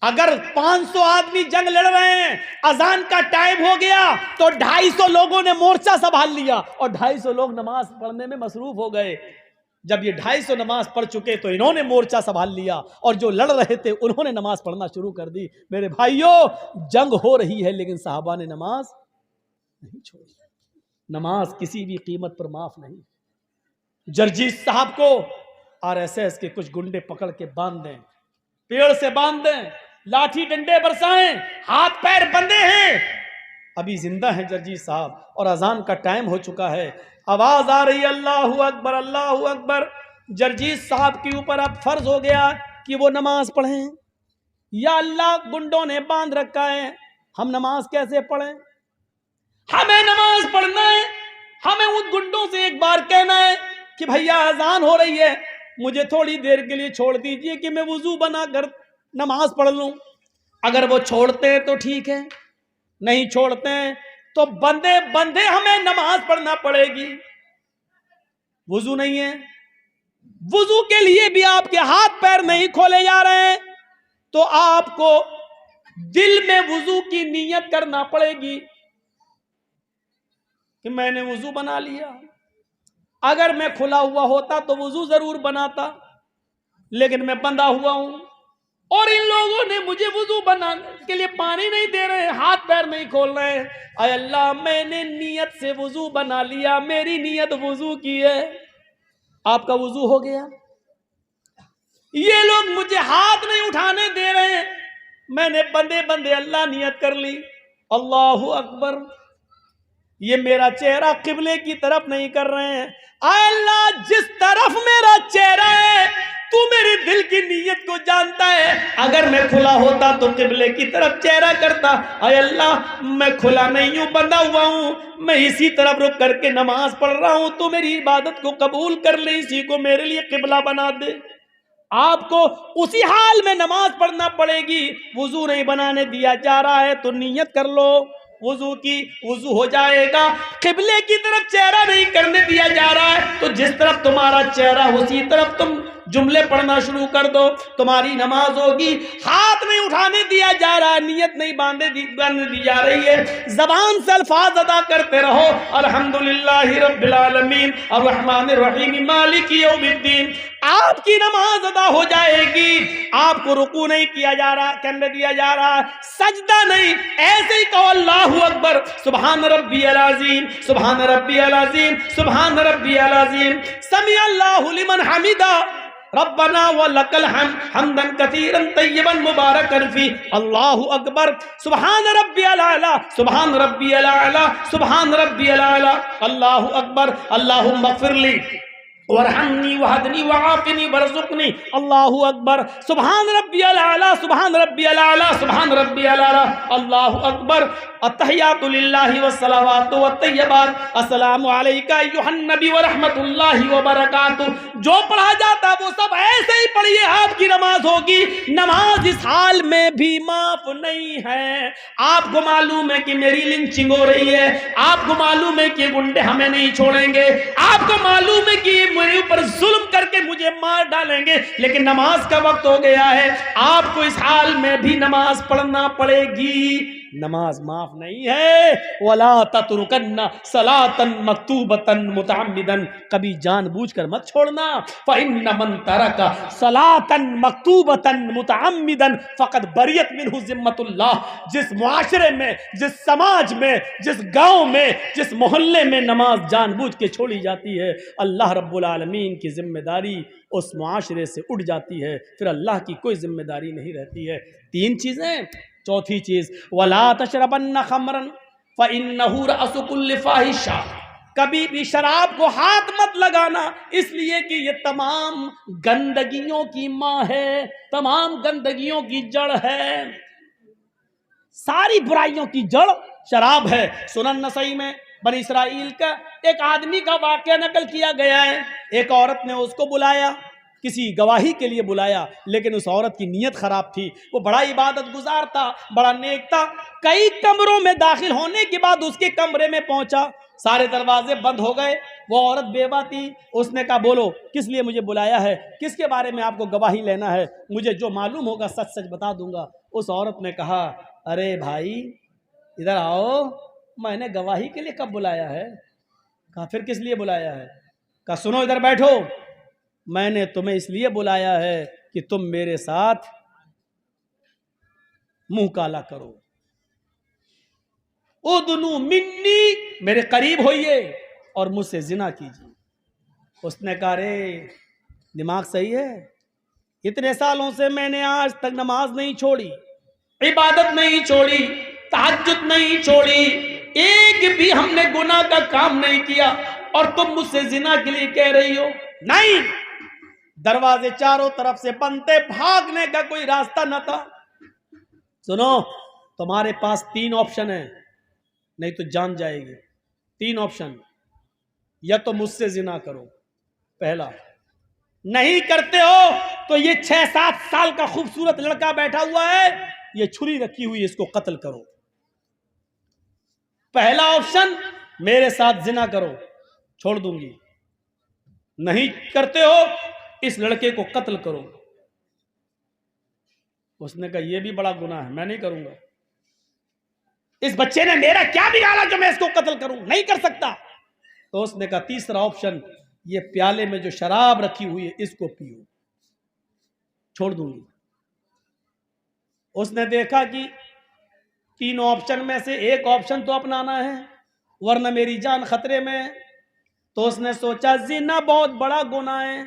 अगर 500 आदमी जंग लड़ रहे हैं, अजान का टाइम हो गया तो 250 लोगों ने मोर्चा संभाल लिया और 250 लोग नमाज पढ़ने में मसरूफ हो गए। जब ये 250 नमाज पढ़ चुके तो इन्होंने मोर्चा संभाल लिया और जो लड़ रहे थे उन्होंने नमाज पढ़ना शुरू कर दी। मेरे भाइयों, जंग हो रही है लेकिन सहाबा ने नमाज नहीं छोड़ी। नमाज किसी भी कीमत पर माफ नहीं। जरजीत साहब को आरएसएस के कुछ गुंडे पकड़ के बांध दें, पेड़ से बांध दें, लाठी डंडे बरसाएं, हाथ पैर बंधे हैं, अभी जिंदा हैं जरजीत साहब और अजान का टाइम हो चुका है। आवाज आ रही है अल्लाहू अकबर अल्लाहू अकबर। जरजीत साहब के ऊपर अब फर्ज हो गया कि वो नमाज पढ़ें। या अल्लाह, गुंडों ने बांध रखा है, हम नमाज कैसे पढ़ें? हमें नमाज पढ़ना है, हमें उन गुंडों से एक बार कहना है कि भैया अजान हो रही है, मुझे थोड़ी देर के लिए छोड़ दीजिए कि मैं वुजू बनाकर नमाज पढ़ लूं। अगर वो छोड़ते हैं तो ठीक है, नहीं छोड़ते हैं तो बंदे बंदे हमें नमाज पढ़ना पड़ेगी। वुजू नहीं है, वुजू के लिए भी आपके हाथ पैर नहीं खोले जा रहे हैं तो आपको दिल में वुजू की नीयत करना पड़ेगी कि मैंने वुजू बना लिया। अगर मैं खुला हुआ होता तो वुजू जरूर बनाता, लेकिन मैं बंधा हुआ हूं और इन लोगों ने मुझे वुजू बनाने के लिए पानी नहीं दे रहे हैं, हाथ पैर नहीं खोल रहे हैं। अय अल्लाह, मैंने नियत से वुजू बना लिया, मेरी नियत वुजू की है, आपका वुजू हो गया। ये लोग मुझे हाथ नहीं उठाने दे रहे हैं, मैंने बंदे बंदे अल्लाह नियत कर ली, अल्लाहू अकबर। ये मेरा चेहरा किबले की तरफ नहीं कर रहे हैं। आय अल्लाह, जिस तरफ मेरा चेहरा है तू मेरे दिल की नीयत को जानता है। अगर मैं खुला होता तो किबले की तरफ चेहरा करता। आय अल्लाह, मैं खुला नहीं हूं, बंधा हुआ हूं, मैं इसी तरफ रुक करके नमाज पढ़ रहा हूं, तो मेरी इबादत को कबूल कर ले, इसी को मेरे लिए किबला बना दे। आपको उसी हाल में नमाज पढ़ना पड़ेगी। वुजू नहीं बनाने दिया जा रहा है तो नियत कर लो वुजू की, वुजू हो जाएगा। किबले की तरफ चेहरा नहीं करने दिया जा रहा है तो जिस तरफ तुम्हारा चेहरा उसी तरफ तुम जुमले पढ़ना शुरू कर दो, तुम्हारी नमाज होगी। हाथ नहीं उठाने दिया जा रहा है, नियत नहीं बांधने दी जा रही है, जबान से अल्फाज अदा करते रहो, अल्हम्दुलिल्लाहि रब्बिल आलमीन अर्रहमानिर रहीम मालिकी यौमिद्दीन। आपकी नमाज अदा हो जाएगी। आपको रुकू नहीं किया जा रहा, करने दिया जा रहा, सजदा नहीं, ऐसे ही कहो अल्लाहू अकबर, सुभान रब्बियल अज़ीम, सुभान रब्बियल अज़ीम, सुभान रब्बियल अज़ीम, समी अल्लाहु लिमन हमिदा, रब्बना व लकल हम्द हम्दन कसीरन तय्यबन मुबारकन फी, अल्लाहू अकबर, सुभान रब्बियल आला, सुभान रब्बियल आला, सुभान रब्बियल आला, अल्लाहू अकबर, अल्लाहुम्मा ग़फ़िरली वरहमनी वहदनी वआफ़िनी वरज़ुक़नी, अल्लाहू अकबर, सुभान रब्बियल आला, सुभान रब्बियल आला, सुभान रब्बियल आला, अल्लाहू अकबर। अत्तहियातु लिल्लाहि वस्सलावातु वत्तय्यबात, अस्सलामु अलैका अय्युहन नबी व रहमतुल्लाहि व बरकातुहू। जो पढ़ा जाता वो सब ऐसे ही पढ़िए, आपकी नमाज होगी। नमाज इस हाल में भी माफ नहीं है। आपको मालूम है कि मेरी लिंचिंग हो रही है, आपको मालूम है कि गुंडे हमें नहीं छोड़ेंगे, आपको मालूम है कि मेरे ऊपर जुल्म करके मुझे मार डालेंगे, लेकिन नमाज का वक्त हो गया है। आपको इस हाल में भी नमाज पढ़ना पड़ेगी। नमाज माफ नहीं है। वला ततरुकन्ना सलातन मक्तूबतन मुतअम्मिदन, कभी जानबूझकर मत छोड़ना। फइन्न मन तरका सलातन मक्तूबतन मुतअम्मिदन फ़क़द बरियत मिन्हु ज़िम्मतुल्लाह। जिस मुआशरे में, जिस समाज में, जिस गांव में, जिस मोहल्ले में नमाज जानबूझ के छोड़ी जाती है, अल्लाह रब्बुल आलमीन की जिम्मेदारी उस मुआशरे से उठ जाती है, फिर अल्लाह की कोई जिम्मेदारी नहीं रहती है। 3 चीजें। चौथी चीज, वला तशरबन्न खमरन फइन्नहु रअसु कुल्लि फाहिशा, कभी भी शराब को हाथ मत लगाना, इसलिए कि ये तमाम गंदगियों की माँ है, तमाम गंदगियों की जड़ है, सारी बुराइयों की जड़ शराब है। सुनन नसई में बनी इसराइल का एक आदमी का वाकया नकल किया गया है। एक औरत ने उसको बुलाया, किसी गवाही के लिए बुलाया, लेकिन उस औरत की नीयत खराब थी। वो बड़ा इबादत गुजार था, बड़ा नेक था। कई कमरों में दाखिल होने के बाद उसके कमरे में पहुंचा, सारे दरवाजे बंद हो गए। वो औरत बेवा थी। उसने कहा, बोलो किस लिए मुझे बुलाया है, किसके बारे में आपको गवाही लेना है, मुझे जो मालूम होगा सच सच बता दूंगा। उस औरत ने कहा, अरे भाई इधर आओ, मैंने गवाही के लिए कब बुलाया है? कहा, फिर किस लिए बुलाया है? कहा, सुनो इधर बैठो, मैंने तुम्हें इसलिए बुलाया है कि तुम मेरे साथ मुंह काला करो। उदनु मिन्नी, मेरे करीब होइए और मुझसे जिना कीजिए। उसने कहा, रे दिमाग सही है? इतने सालों से मैंने आज तक नमाज नहीं छोड़ी, इबादत नहीं छोड़ी, तहज्जुद नहीं छोड़ी, एक भी हमने गुनाह का काम नहीं किया, और तुम मुझसे जिना के लिए कह रही हो? नहीं, दरवाजे चारों तरफ से बंद थे, भागने का कोई रास्ता न था। सुनो, तुम्हारे पास 3 ऑप्शन है, नहीं तो जान जाएगी। 3 ऑप्शन, या तो मुझसे जिना करो, पहला, नहीं करते हो तो ये 6-7 साल का खूबसूरत लड़का बैठा हुआ है, ये छुरी रखी हुई, इसको कत्ल करो। पहला ऑप्शन, मेरे साथ जिना करो, छोड़ दूंगी। नहीं करते हो, इस लड़के को कत्ल करो। उसने कहा, यह भी बड़ा गुनाह है, मैं नहीं करूंगा। इस बच्चे ने मेरा क्या बिगाड़ा जो मैं इसको कत्ल करूं? नहीं कर सकता। तो उसने कहा, तीसरा ऑप्शन, ये प्याले में जो शराब रखी हुई है इसको पियो, छोड़ दूंगी। उसने देखा कि 3 ऑप्शन में से एक ऑप्शन तो अपनाना है, वरना मेरी जान खतरे में है। तो उसने सोचा, जिना बहुत बड़ा गुनाह है,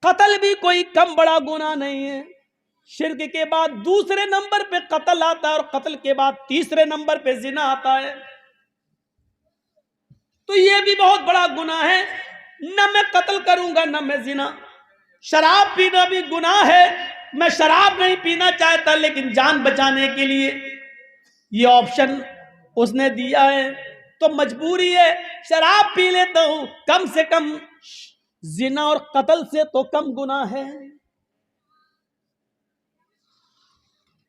कत्ल भी कोई कम बड़ा गुनाह नहीं है। शिर्क के बाद दूसरे नंबर पे कत्ल आता है, और कत्ल के बाद तीसरे नंबर पे जिना आता है। तो ये भी बहुत बड़ा गुनाह है, न मैं कत्ल करूंगा न मैं जिना। शराब पीना भी गुनाह है, मैं शराब नहीं पीना चाहता, लेकिन जान बचाने के लिए ये ऑप्शन उसने दिया है, तो मजबूरी है, शराब पी लेता हूं, कम से कम जिना और कत्ल से तो कम गुनाह है।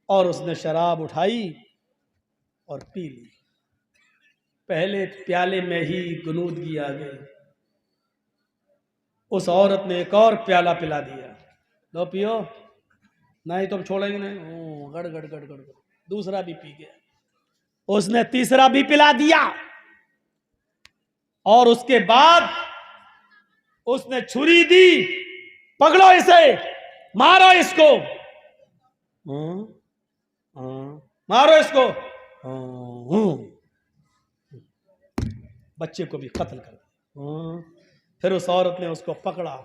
और उसने शराब उठाई और पी ली। पहले प्याले में ही गुनूदगी आ गई। उस औरत ने एक और प्याला पिला दिया, लो पियो, नहीं तुम छोड़ेंगे नहीं। गड़ गड़ गड़ गड़, दूसरा भी पी गया। उसने तीसरा भी पिला दिया, और उसके बाद उसने छुरी दी, पकड़ो इसे, मारो इसको, मारो इसको, बच्चे को भी कत्ल कर दिया। फिर उस औरत ने उसको पकड़ा,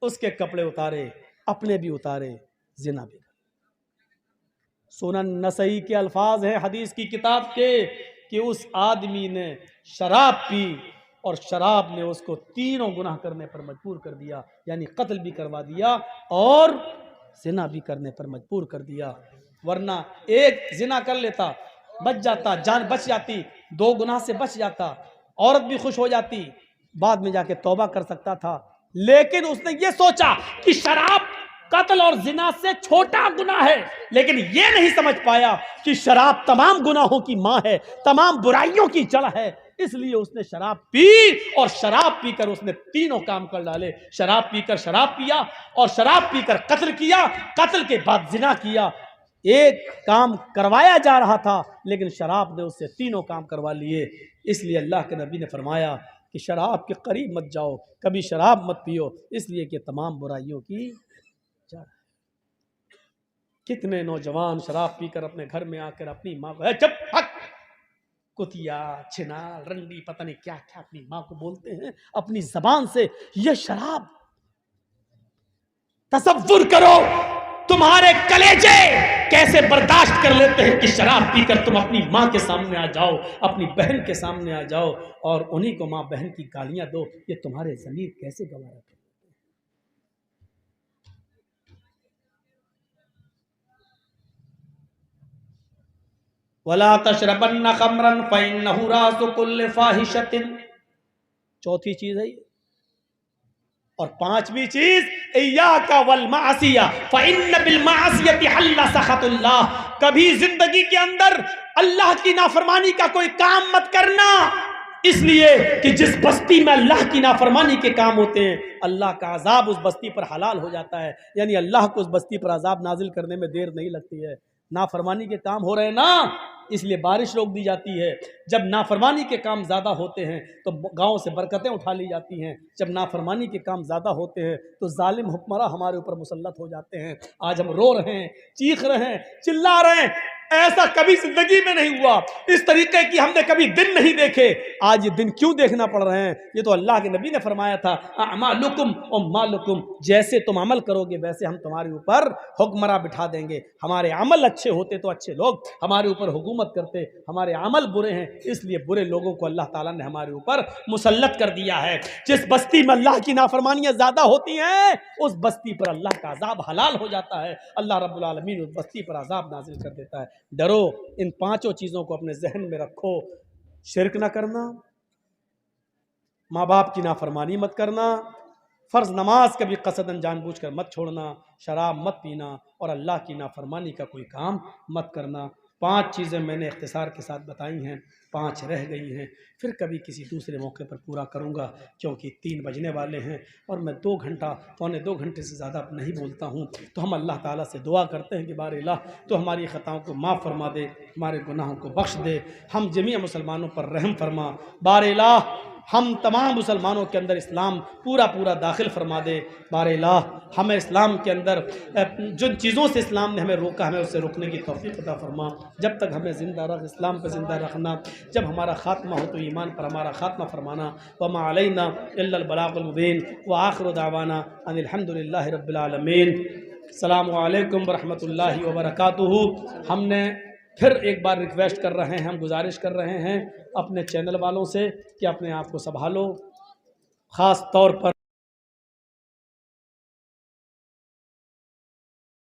उसके कपड़े उतारे, अपने भी उतारे, जिना भी। सुनन नसई के अल्फाज हैं हदीस की किताब के कि उस आदमी ने शराब पी और शराब ने उसको 3 गुनाह करने पर मजबूर कर दिया, यानी कत्ल भी करवा दिया और जिना भी करने पर मजबूर कर दिया। वरना एक जिना कर लेता, बच जाता, जान बच जाती, 2 गुनाह से बच जाता, औरत भी खुश हो जाती, बाद में जाके तौबा कर सकता था। लेकिन उसने ये सोचा कि शराब कत्ल और जिना से छोटा गुनाह है, लेकिन ये नहीं समझ पाया कि शराब तमाम गुनाहों की मां है, तमाम बुराइयों की जड़ है। इसलिए उसने शराब पी, और शराब पीकर उसने 3 काम कर डाले। शराब पीकर शराब पिया, और शराब पीकर कत्ल किया, कत्ल के बाद जिना किया। एक काम करवाया जा रहा था लेकिन शराब ने उससे तीनों काम करवा लिए। इसलिए अल्लाह के नबी ने फरमाया कि शराब के करीब मत जाओ, कभी शराब मत पियो, इसलिए कि तमाम बुराइयों की जड़। कितने नौजवान शराब पीकर अपने घर में आकर अपनी माँ को चुप हक कुतिया छिनाल रंडी पता नहीं क्या क्या अपनी माँ को बोलते हैं अपनी जबान से। यह शराब, तसव्वुर करो तुम्हारे कलेजे कैसे बर्दाश्त कर लेते हैं कि शराब पीकर तुम अपनी माँ के सामने आ जाओ, अपनी बहन के सामने आ जाओ और उन्हीं को माँ बहन की गालियां दो। ये तुम्हारे ज़मीर कैसे गवारा कर। वला तशरबन्न खमरन फइन्नहु रासु कुल्लि फाहिशतिन, चौथी चीज है ये। और पांचवी चीज इय्याका वल मासिया फइन्न बिल मासियति हल्ला सखतुल्लाह, कभी जिंदगी के अंदर अल्लाह की नाफरमानी का कोई काम मत करना, इसलिए कि जिस बस्ती में अल्लाह की नाफरमानी के काम होते हैं अल्लाह का अजाब उस बस्ती पर हलाल हो जाता है। यानी अल्लाह को उस बस्ती पर अजाब नाजिल करने में देर नहीं लगती है। नाफरमानी के काम हो रहे हैं ना, इसलिए बारिश रोक दी जाती है। जब नाफरमानी के काम ज़्यादा होते हैं तो गांव से बरकतें उठा ली जाती हैं। जब नाफरमानी के काम ज़्यादा होते हैं तो जालिम हुक्मरान हमारे ऊपर मुसल्लत हो जाते हैं। आज हम रो रहे हैं, चीख रहे हैं, चिल्ला रहे हैं, ऐसा कभी जिंदगी में नहीं हुआ। इस तरीके की हमने कभी दिन नहीं देखे। आज ये दिन क्यों देखना पड़ रहे हैं? ये तो अल्लाह के नबी ने फरमाया था अमालुकुम व मालुकुम, जैसे तुम अमल करोगे वैसे हम तुम्हारे ऊपर हुक्मरान बिठा देंगे। हमारे अमल अच्छे होते तो अच्छे लोग हमारे ऊपर हुकूमत करते, हमारे अमल बुरे हैं इसलिए बुरे लोगों को अल्लाह ताला ने हमारे ऊपर मुसल्लत कर दिया है। जिस बस्ती में अल्लाह की नाफरमानियां ज्यादा होती हैं उस बस्ती पर अल्लाह का अजाब हलाल हो जाता है। अल्लाह रब्बुल आलमीन उस बस्ती पर अजाब नाजिल कर देता है। डरो, इन पांचों चीजों को अपने जहन में रखो। शिरक ना करना, माँ बाप की नाफरमानी मत करना, फ़र्ज नमाज कभी कसदन जानबूझकर मत छोड़ना, शराब मत पीना और अल्लाह की नाफरमानी का कोई काम मत करना। 5 चीज़ें मैंने इख्तिसार के साथ बताई हैं, 5 रह गई हैं, फिर कभी किसी दूसरे मौके पर पूरा करूँगा क्योंकि 3 बजने वाले हैं और मैं 2 घंटा पौने 2 घंटे से ज़्यादा नहीं बोलता हूँ। तो हम अल्लाह ताला से दुआ करते हैं कि बार इलाह तो हमारी ख़ताओं को माफ़ फरमा दे, हमारे गुनाहों को बख्श दे, हम जमीअ मुसलमानों पर रहम फरमा। बार इलाह हम तमाम मुसलमानों के अंदर इस्लाम पूरा पूरा दाखिल फरमा दे। बार इलाह हमें इस्लाम के अंदर जिन चीज़ों से इस्लाम ने हमें रोका हमें उससे रोकने की तौफीक अता फरमा। जब तक हमें ज़िंदा रख, इस्लाम पर ज़िंदा रखना, जब हमारा ख़ात्मा हो तो ईमान पर हमारा ख़ात्मा फरमाना। वमा अलैना इल्लल बलागुल मुबीन व आखिरु दावाना अनिल हम्दुलिल्लाहि रब्बिल आलमीन। अस्सलामु अलैकुम व रहमतुल्लाहि व बरकातुहू। हमने फिर एक बार रिक्वेस्ट कर रहे हैं, हम गुजारिश कर रहे हैं अपने चैनल वालों से कि अपने आप को संभालो, ख़ास तौर पर